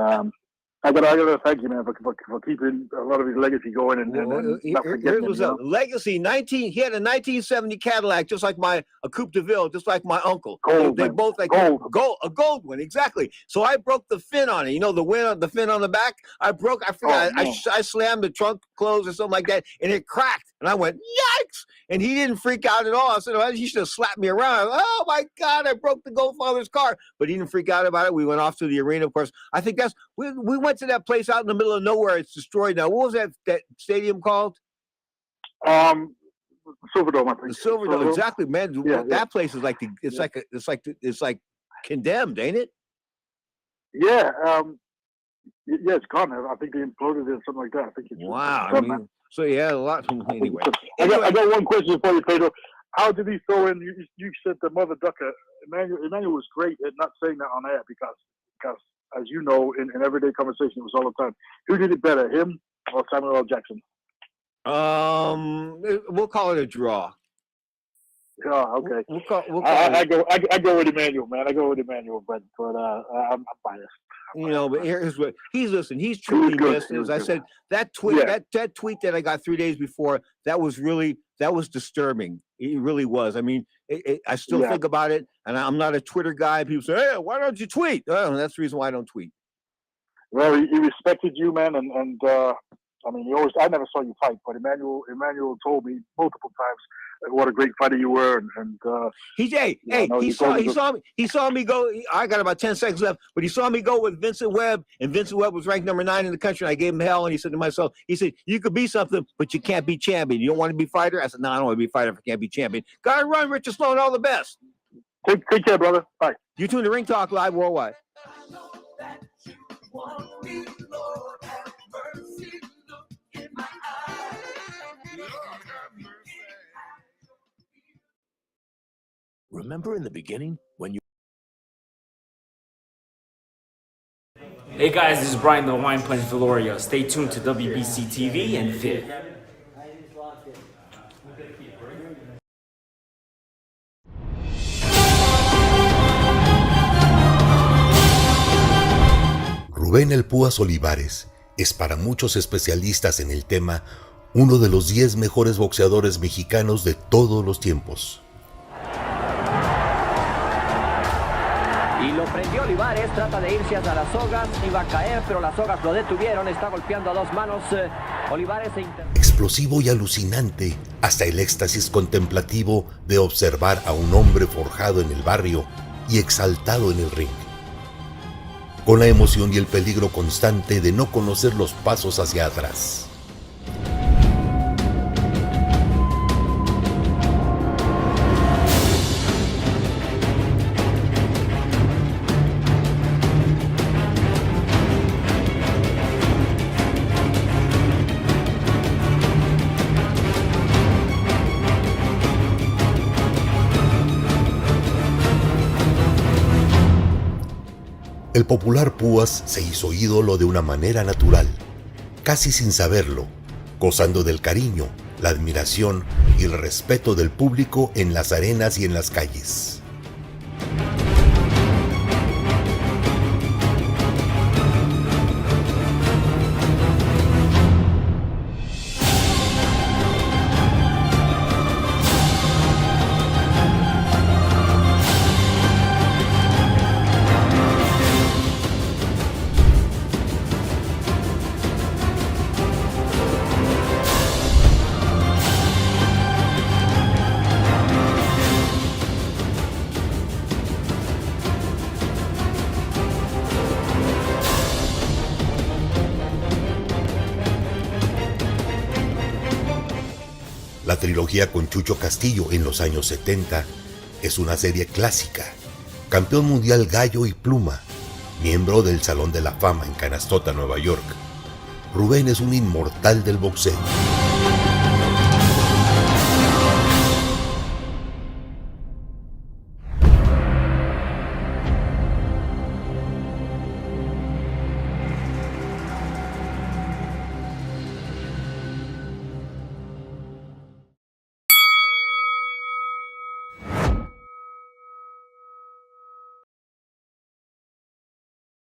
I gotta thank you, man, for keeping a lot of his legacy going and not forgetting him. Legacy. He had a 1970 Cadillac, just like a Coupe de Ville, just like my uncle. Gold, they both like gold. A gold one, exactly. So I broke the fin on it. The fin on the back. I forgot. I slammed the trunk closed or something like that, and it cracked. And I went, yikes! And he didn't freak out at all. I said, you should have slapped me around. Oh my God, I broke the Goldfather's car. But he didn't freak out about it. We went off to the arena, of course. I think we went to that place out in the middle of nowhere. It's destroyed now. What was that stadium called? Silverdome, I think. The Silverdome, exactly, man. Yeah, that place is like it's like condemned, ain't it? Yeah. Yeah, it's gone. I think they imploded it or something like that. I think it's wow. So yeah, a lot. Anyway, I got one question for you, Pedro. How did he throw in? You said the mother ducker. Emmanuel was great at not saying that on air because as you know, in everyday conversation, it was all the time. Who did it better, him or Samuel L. Jackson? We'll call it a draw. Oh, okay. I go with Emmanuel, man. I go with Emmanuel, but I'm biased. But here's what he's truly missed. As I said, that tweet, that tweet that I got 3 days before, that was disturbing. It really was. I mean, I still think about it, and I'm not a Twitter guy. People say, hey, why don't you tweet? Oh, that's the reason why I don't tweet. Well, he respected you, man, and I mean, I never saw you fight, but Emmanuel told me multiple times what a great fighter you were, and he saw me go. I got about 10 seconds left, but he saw me go with Vincent Webb, and Vincent Webb was ranked number 9 in the country. And I gave him hell, and he said to myself, you could be something, but you can't be champion. You don't want to be fighter? I said, no, I don't want to be fighter if I can't be champion. Gotta run, Richard Sloan. All the best. Take care, brother. Bye. You tune to Ring Talk Live Worldwide. Remember in the beginning when you... Hey guys, this is Brian the Wine Plant Valoria. Stay tuned to WBC TV and FIT. Rubén El Púas Olivares es para muchos especialistas en el tema uno de los 10 mejores boxeadores mexicanos de todos los tiempos. Y lo prendió Olivares, trata de irse hacia las sogas, iba a caer, pero las sogas lo detuvieron, está golpeando a dos manos. Olivares explosivo y alucinante, hasta el éxtasis contemplativo de observar a un hombre forjado en el barrio y exaltado en el ring, con la emoción y el peligro constante de no conocer los pasos hacia atrás. El popular Púas se hizo ídolo de una manera natural, casi sin saberlo, gozando del cariño, la admiración y el respeto del público en las arenas y en las calles. La trilogía con Chucho Castillo en los años 70 es una serie clásica. Campeón mundial gallo y pluma, miembro del Salón de la Fama en Canastota, Nueva York. Rubén es un inmortal del boxeo.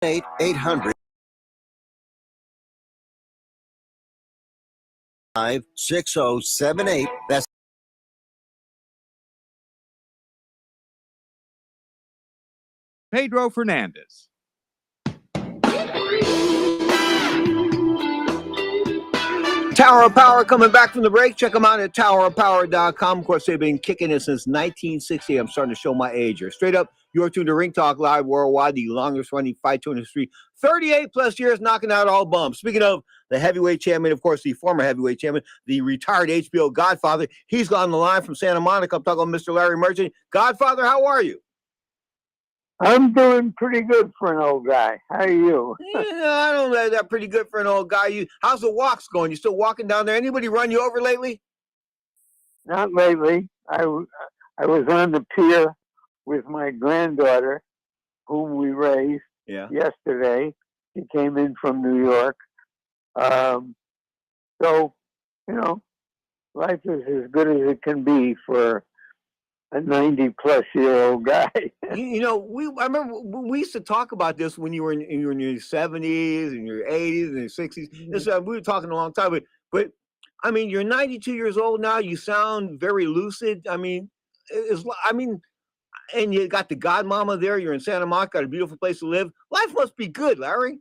Eight 800 6078. That's Pedro Fernandez. Tower of Power coming back from the break. Check them out at towerofpower.com. Of course, they've been kicking it since 1960. I'm starting to show my age here. Straight up, you're tuned to Ring Talk Live Worldwide, the longest running fight show in history. 38 plus years knocking out all bumps. Speaking of the heavyweight champion, of course, the former heavyweight champion, the retired HBO Godfather. He's on the line from Santa Monica. I'm talking about Mr. Larry Merchant. Godfather, how are you? I'm doing pretty good for an old guy. How are you? I don't know that pretty good for an old guy. How's the walks going? You still walking down there? Anybody run you over lately? Not lately. I was on the pier with my granddaughter, whom we raised yesterday. She came in from New York. So, life is as good as it can be for a 90-plus-year-old guy. I remember we used to talk about this when you were in your 70s and your 80s and your 60s. We were talking a long time, but I mean, you're 92 years old now. You sound very lucid. I mean, and you got the godmama there. You're in Santa Monica, got a beautiful place to live. Life must be good, Larry.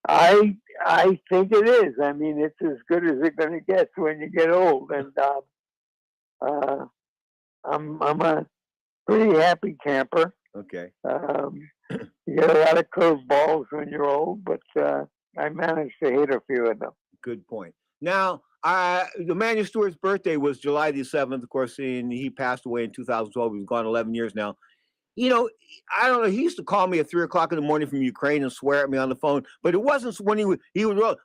I think it is. I mean, it's as good as it's going to get when you get old, and I'm a pretty happy camper. Okay. You get a lot of curveballs when you're old, but I managed to hit a few of them. Good point. Now, the Manuel Stewart's birthday was July the 7th, of course, and he passed away in 2012. He's gone 11 years now. I don't know. He used to call me at 3 o'clock in the morning from Ukraine and swear at me on the phone, but it wasn't when he would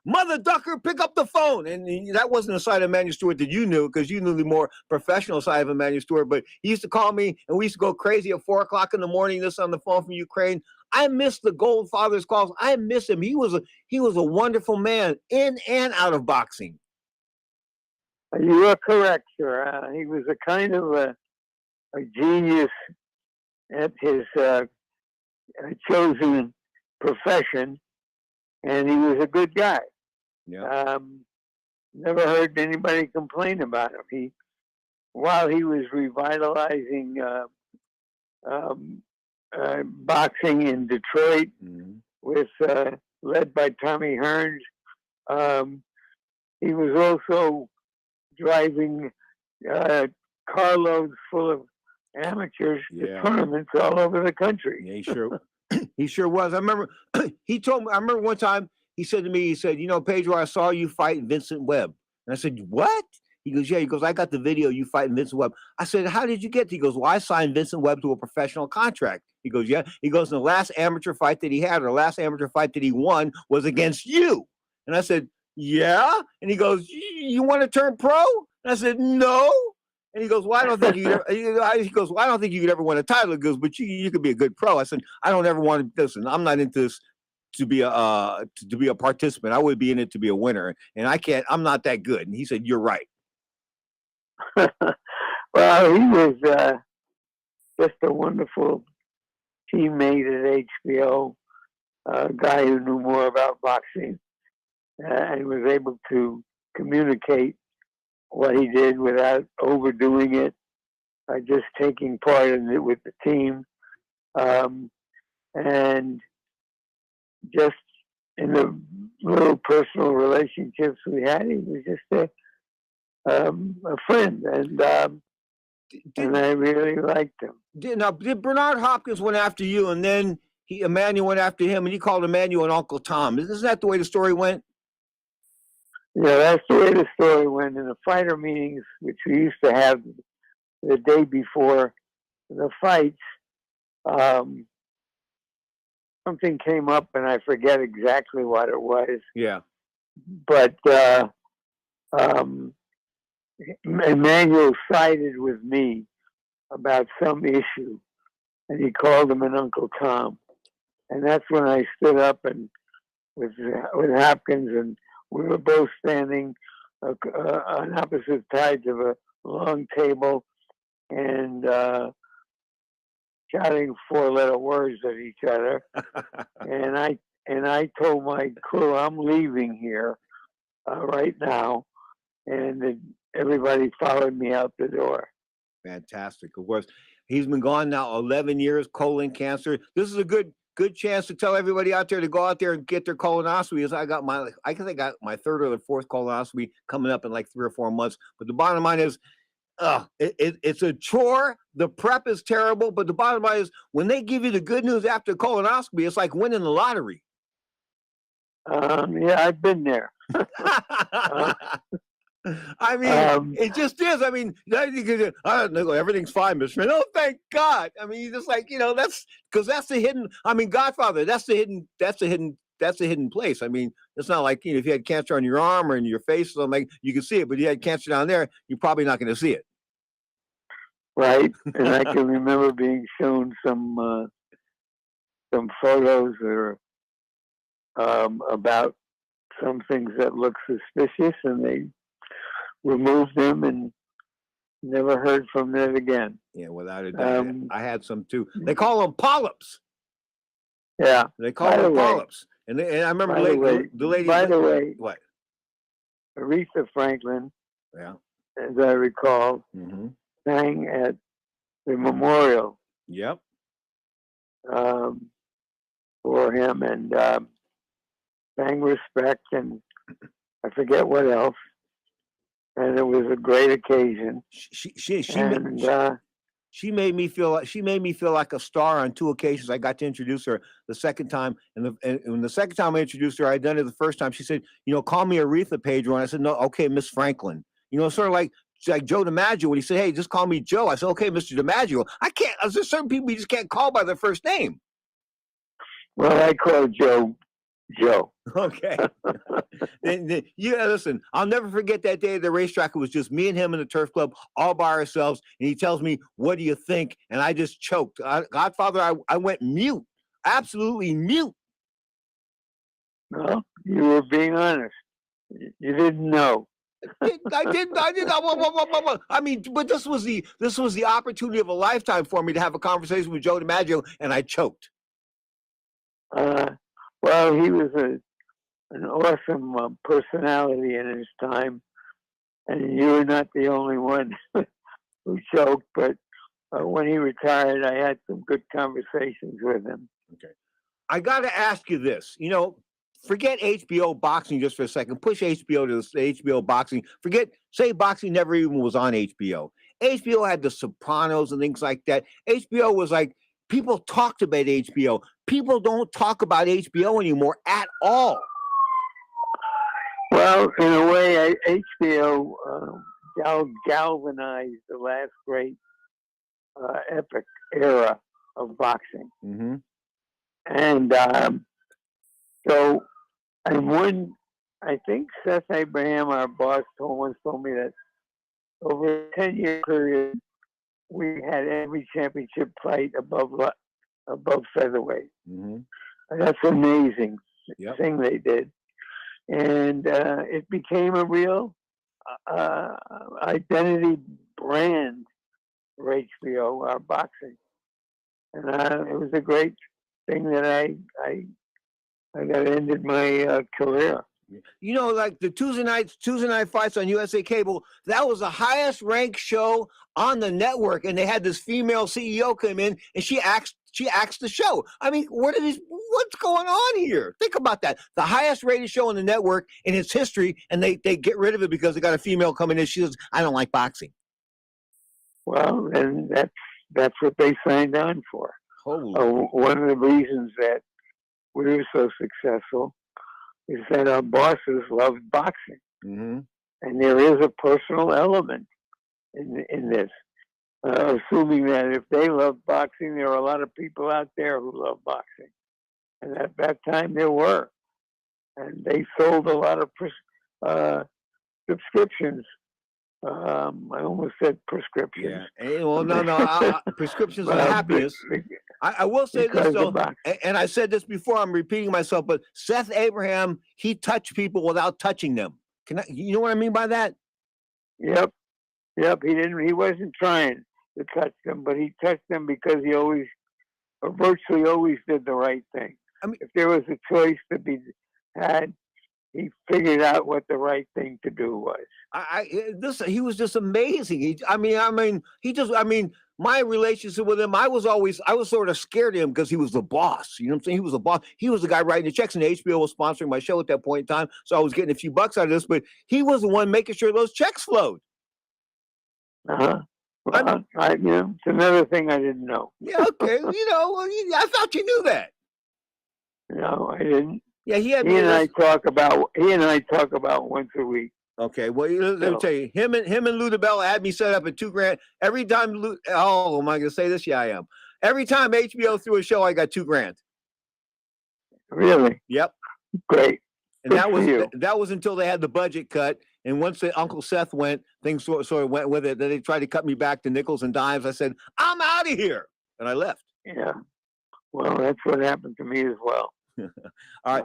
Mother Ducker, pick up the phone. And that wasn't the side of Manuel Stewart that you knew, because you knew the more professional side of Manuel Stewart. But he used to call me, and we used to go crazy at 4 o'clock in the morning, this on the phone from Ukraine. I miss the Goldfather's calls. I miss him. He was a wonderful man in and out of boxing. You are correct, sir. He was a kind of a genius at his chosen profession, and he was a good guy. Yeah. Never heard anybody complain about him. While he was revitalizing boxing in Detroit with led by Tommy Hearns. He was also driving carloads full of amateurs to tournaments all over the country. Yeah, he sure was. I remember he told me. I remember one time he said to me, he said, Pedro, I saw you fight Vincent Webb, and I said, what? He goes, yeah. He goes, I got the video you fighting Vincent Webb. I said, how did you get? He goes, well, I signed Vincent Webb to a professional contract. He goes, yeah. He goes, the last amateur fight that he had, or the last amateur fight that he won, was against you. And I said, yeah. And he goes, you want to turn pro? And I said, no. And he goes, well, I don't think you. He goes, well, I don't think you could ever win a title. He goes, but you could be a good pro. I said, I don't ever want to. Listen, I'm not into this to be a participant. I would be in it to be a winner, and I can't. I'm not that good. And he said, you're right. Well, he was just a wonderful teammate at HBO, a guy who knew more about boxing and was able to communicate what he did without overdoing it, just taking part in it with the team. And just in the little personal relationships we had, he was just a friend, and I really liked him. Did Bernard Hopkins went after you, and then Emmanuel went after him, and he called Emmanuel and Uncle Tom? Isn't that the way the story went? Yeah, that's the way the story went. In the fighter meetings, which we used to have the day before the fights, something came up, and I forget exactly what it was. Yeah. But Emmanuel sided with me about some issue, and he called him an Uncle Tom. And that's when I stood up and with Hopkins, and we were both standing on opposite sides of a long table and shouting 4-letter words at each other. and I told my crew, I'm leaving here right now. And everybody followed me out the door. Fantastic. Of course, he's been gone now 11 years, colon cancer. This is a good chance to tell everybody out there to go out there and get their colonoscopy. I guess I got my third or the fourth colonoscopy coming up in like 3 or 4 months. But the bottom line is, it's a chore. The prep is terrible. But the bottom line is, when they give you the good news after colonoscopy, it's like winning the lottery. Yeah, I've been there. I mean, it just is. I mean, everything's fine, Mr. Smith. Oh, thank God. I mean, just like, that's because that's the hidden. I mean, Godfather, that's the hidden place. I mean, it's not like, if you had cancer on your arm or in your face or something, you can see it, but you had cancer down there, you're probably not going to see it. Right. And I can remember being shown some photos or about some things that look suspicious, and they removed them and never heard from them again. Yeah, without a doubt. I had some too. They call them polyps. Yeah. They call them polyps. And I remember the lady. By the way, what? Aretha Franklin, yeah, as I recall, sang at the memorial. Yep. For him, and sang respect, and I forget what else. And it was a great occasion. She made me feel like a star on 2 occasions. I got to introduce her the second time, and when the second time I introduced her, I had done it the first time. She said, call me Aretha, Pedro. And I said, no, okay, Miss Franklin. Sort of like Joe DiMaggio when he said, hey, just call me Joe. I said, okay, Mr. DiMaggio. I can't. There's certain people you just can't call by their first name. Well, I call Joe. Okay. Listen, I'll never forget that day at the racetrack. It was just me and him in the turf club all by ourselves. And he tells me, what do you think? And I just choked. Godfather, I went mute, absolutely mute. No, you were being honest. You didn't know. I did. I mean, but this was the opportunity of a lifetime for me to have a conversation with Joe DiMaggio, and I choked. Well, he was an awesome personality in his time, and you were not the only one who choked. But when he retired, I had some good conversations with him. Okay. I got to ask you this. You know, forget HBO boxing just for a second. Push HBO to HBO boxing. Say boxing never even was on HBO. HBO had The Sopranos and things like that. HBO was like, people talked about HBO. People don't talk about HBO anymore at all. Well, in a way, HBO galvanized the last great epic era of boxing. Mm-hmm. And I think Seth Abraham, our boss, once told me that over a 10-year period, we had every championship fight above featherweight. Mm-hmm. And that's an amazing thing they did. And it became a real identity brand for HBO, our boxing. And it was a great thing that I that ended my career. You know, like the Tuesday night fights on USA Cable, that was the highest ranked show on the network, and they had this female CEO come in, and she acts the show. I mean, what's going on here? Think about that. The highest rated show on the network in its history, and they get rid of it because they got a female coming in. She says, I don't like boxing. Well, and that's what they signed on for. One of the reasons that we were so successful is that our bosses loved boxing. Mm-hmm. And there is a personal element in this. Assuming that if they love boxing, there are a lot of people out there who love boxing. And at that time there were. And they sold a lot of subscriptions. I almost said prescriptions. Yeah. Well, no. Prescriptions of happiness. I will say this, though, and I said this before, I'm repeating myself, but Seth Abraham, he touched people without touching them. You know what I mean by that? Yep. He wasn't trying to touch them, but he touched them because he virtually always did the right thing. I mean, if there was a choice to be had, he figured out what the right thing to do was. He was just amazing. My relationship with him, I was sort of scared of him because he was the boss. You know what I'm saying? He was the boss. He was the guy writing the checks, and HBO was sponsoring my show at that point in time. So I was getting a few bucks out of this, but he was the one making sure those checks flowed. Well, it's another thing I didn't know. Yeah, okay. I thought you knew that. No, I didn't. Yeah, he and I talk about once a week. Okay, well, let me tell you, him and Lou DiBella had me set up at $2,000 every time. Am I gonna say this? Yeah, I am. Every time HBO threw a show, I got $2,000. Really? Yep. Great. And that was until they had the budget cut. And once Uncle Seth went, things sort of went with it. Then they tried to cut me back to nickels and dimes. I said, I'm out of here, and I left. Yeah. Well, that's what happened to me as well. All right.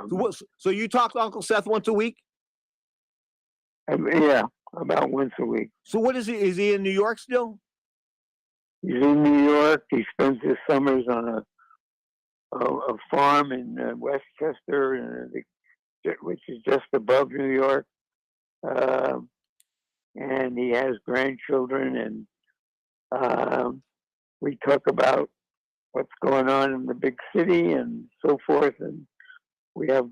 So you talk to Uncle Seth once a week? Yeah, about once a week. So what is he? Is he in New York still? He's in New York. He spends his summers on a farm in Westchester, which is just above New York. And he has grandchildren, and we talk about what's going on in the big city and so forth, and we have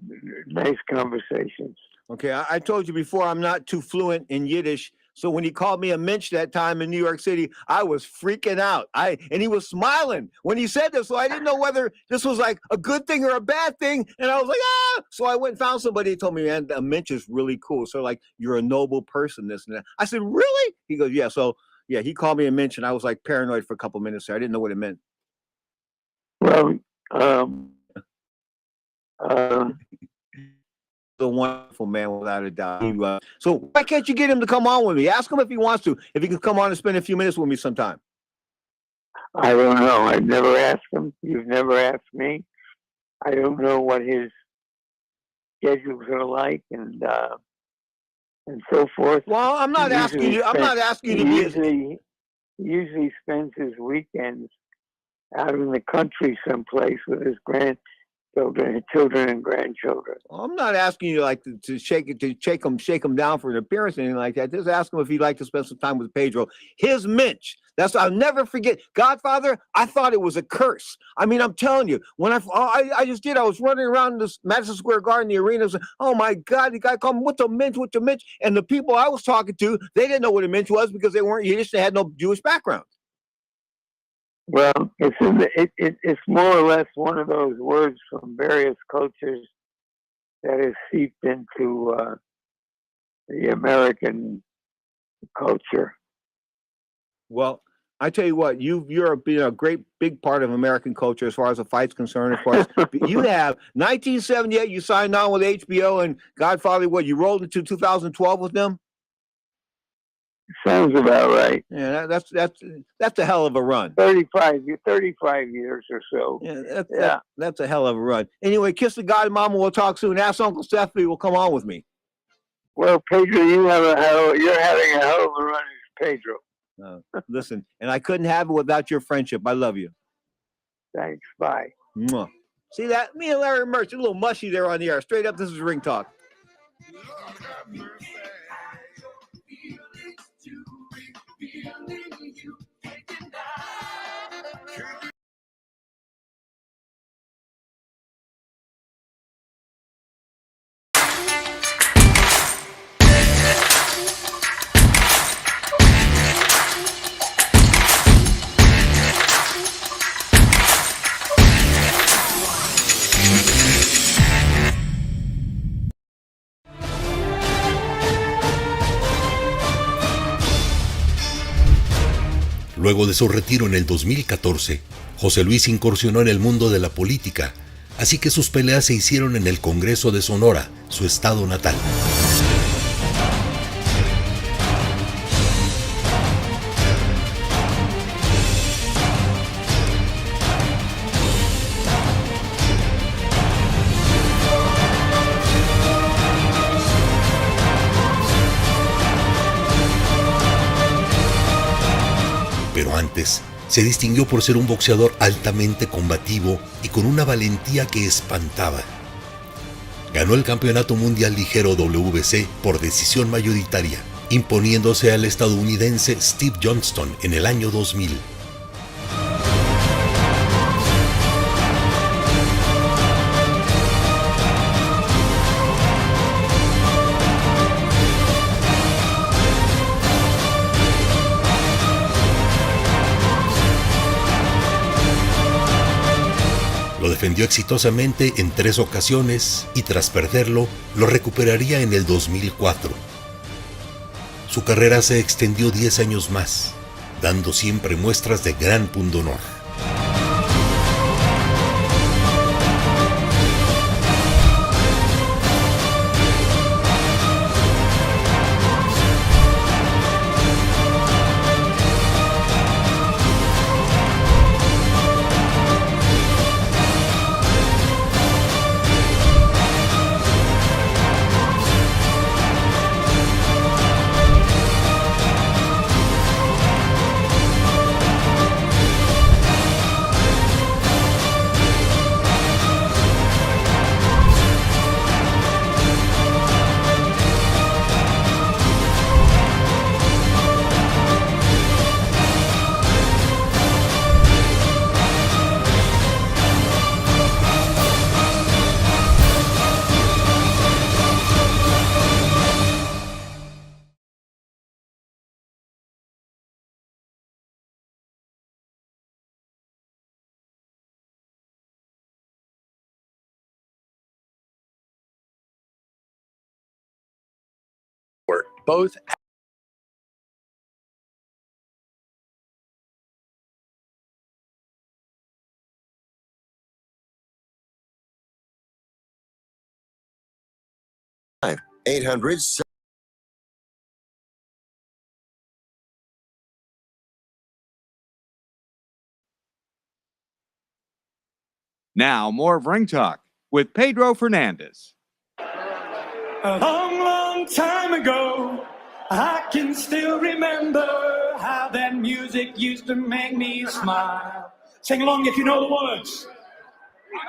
nice conversations. Okay, I told you before I'm not too fluent in Yiddish, so when he called me a mensch that time in New York City, I was freaking out. And he was smiling when he said this, so I didn't know whether this was like a good thing or a bad thing, and I was like, ah! So I went and found somebody who told me, man, a mensch is really cool. So like, you're a noble person, this and that. I said, really? He goes, yeah. So yeah, he called me a mensch, and I was like paranoid for a couple minutes there. I didn't know what it meant. Well, a wonderful man, without a doubt. So why can't you get him to come on with me? Ask him if he wants to. If he can come on and spend a few minutes with me sometime. I don't know. I've never asked him. You've never asked me. I don't know what his schedules are like, and so forth. Well, I'm not asking you. I'm not asking you to be. He usually spends his weekends out in the country someplace with his children and grandchildren. Well, I'm not asking you like to shake them down for an appearance or anything like that. Just ask him if he'd like to spend some time with Pedro. His Minch. I'll never forget. Godfather, I thought it was a curse. I mean, I'm telling you, when I was running around this Madison Square Garden, the arena, saying, oh my God, the guy called me, what's a Minch? And the people I was talking to, they didn't know what a Minch was because they weren't Yiddish, they had no Jewish background. Well, it's more or less one of those words from various cultures that is seeped into the American culture. Well, I tell you what, you're being a great big part of American culture as far as the fight's concerned. As far as you have 1978, you signed on with HBO and Godfather. What, you rolled into 2012 with them? Sounds about right. Yeah, that's a hell of a run. 35 years or so. Yeah, that's a hell of a run. Anyway, kiss the God, Mama. We'll talk soon. Ask Uncle Stephanie will come on with me. Well, Pedro, you're having a hell of a run as Pedro. Listen, and I couldn't have it without your friendship. I love you. Thanks. Bye. Mwah. See that? Me and Larry Merch, a little mushy there on the air. Straight up, this is Ring Talk. Luego de su retiro en el 2014, José Luis incursionó en el mundo de la política, así que sus peleas se hicieron en el Congreso de Sonora, su estado natal. Pero antes, se distinguió por ser un boxeador altamente combativo y con una valentía que espantaba. Ganó el Campeonato Mundial Ligero WBC por decisión mayoritaria, imponiéndose al estadounidense Steve Johnston en el año 2000. Lo defendió exitosamente en 3 ocasiones y tras perderlo, lo recuperaría en el 2004. Su carrera se extendió 10 años más, dando siempre muestras de gran pundonor. Both $800. Now, more of Ring Talk with Pedro Fernandez. A long, long time ago, I can still remember how that music used to make me smile. Sing along if you know the words.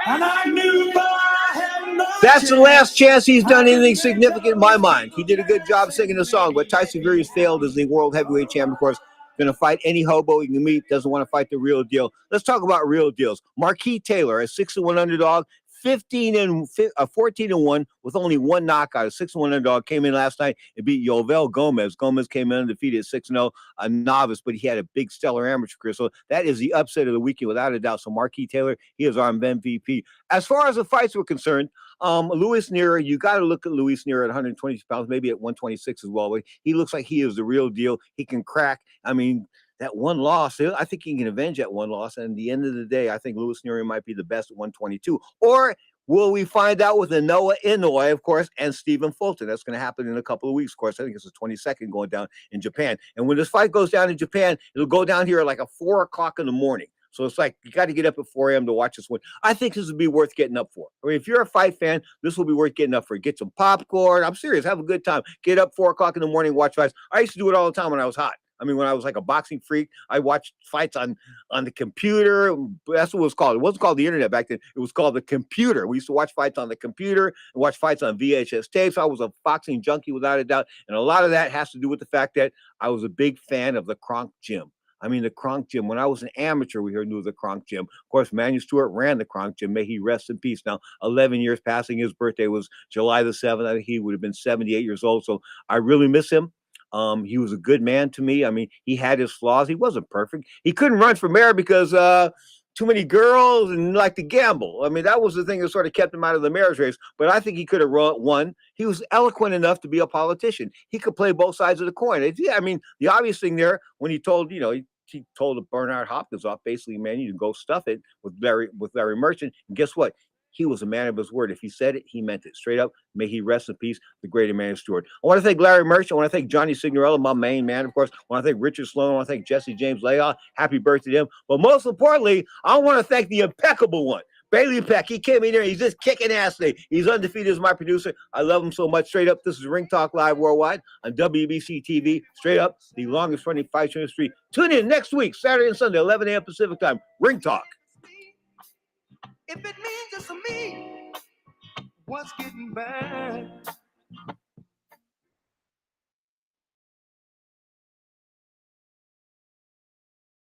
And I knew I had no That's the last chance he's done anything significant in my mind. He did a good job singing the song, but Tyson Fury's failed as the world heavyweight champion. Of course, going to fight any hobo he can meet, doesn't want to fight the real deal. Let's talk about real deals. Marquis Taylor, a 6-1 underdog, 14-1 with only one knockout. A 6-1 underdog came in last night and beat Yovel Gomez. Gomez came in undefeated 6-0, a novice, but he had a big stellar amateur career. So that is the upset of the weekend without a doubt. So Marquis Taylor, he is our MVP. As far as the fights were concerned, Luis Neera, you got to look at Luis Neera at 120 pounds, maybe at 126 as well. But he looks like he is the real deal. He can crack. I mean, that one loss, I think he can avenge that one loss. And at the end of the day, I think Luis Neera might be the best at 122. Or will we find out with Noah Inoue, of course, and Stephen Fulton? That's going to happen in a couple of weeks. Of course, I think it's the 22nd going down in Japan. And when this fight goes down in Japan, it'll go down here at like 4 o'clock in the morning. So it's like you got to get up at 4 a.m. to watch this one. I think this would be worth getting up for. I mean, if you're a fight fan, this will be worth getting up for. Get some popcorn. I'm serious. Have a good time. Get up 4 o'clock in the morning, watch fights. I used to do it all the time when I was hot. I mean, when I was like a boxing freak, I watched fights on the computer. That's what it was called. It wasn't called the internet back then. It was called the computer. We used to watch fights on the computer and watch fights on VHS tapes. I was a boxing junkie without a doubt. And a lot of that has to do with the fact that I was a big fan of the Kronk Gym. I mean, the Kronk Gym. When I was an amateur, we knew the Kronk Gym. Of course, Manuel Stewart ran the Kronk Gym. May he rest in peace. Now, 11 years passing. His birthday was July the 7th. I think he would have been 78 years old. So I really miss him. He was a good man to me. I mean, he had his flaws. He wasn't perfect. He couldn't run for mayor because too many girls and like to gamble. I mean, that was the thing that sort of kept him out of the mayor's race. But I think he could have won. He was eloquent enough to be a politician. He could play both sides of the coin. I mean, the obvious thing there when he told, he told Bernard Hopkins off, basically, man, you can go stuff it with Larry Merchant. And guess what? He was a man of his word. If he said it, he meant it. Straight up, may he rest in peace, the great Emmanuel Stewart. I want to thank Larry Merchant. I want to thank Johnny Signorella, my main man, of course. I want to thank Richard Sloan. I want to thank Jesse James Leija. Happy birthday to him. But most importantly, I want to thank the impeccable one, Bailey Peck. He came in here. He's just kicking ass today. He's undefeated as my producer. I love him so much. Straight up, this is Ring Talk Live Worldwide on WBC TV. Straight up, the longest running fight show in the street. Tune in next week, Saturday and Sunday, 11 a.m. Pacific time. Ring Talk. If it means just for me, what's getting bad?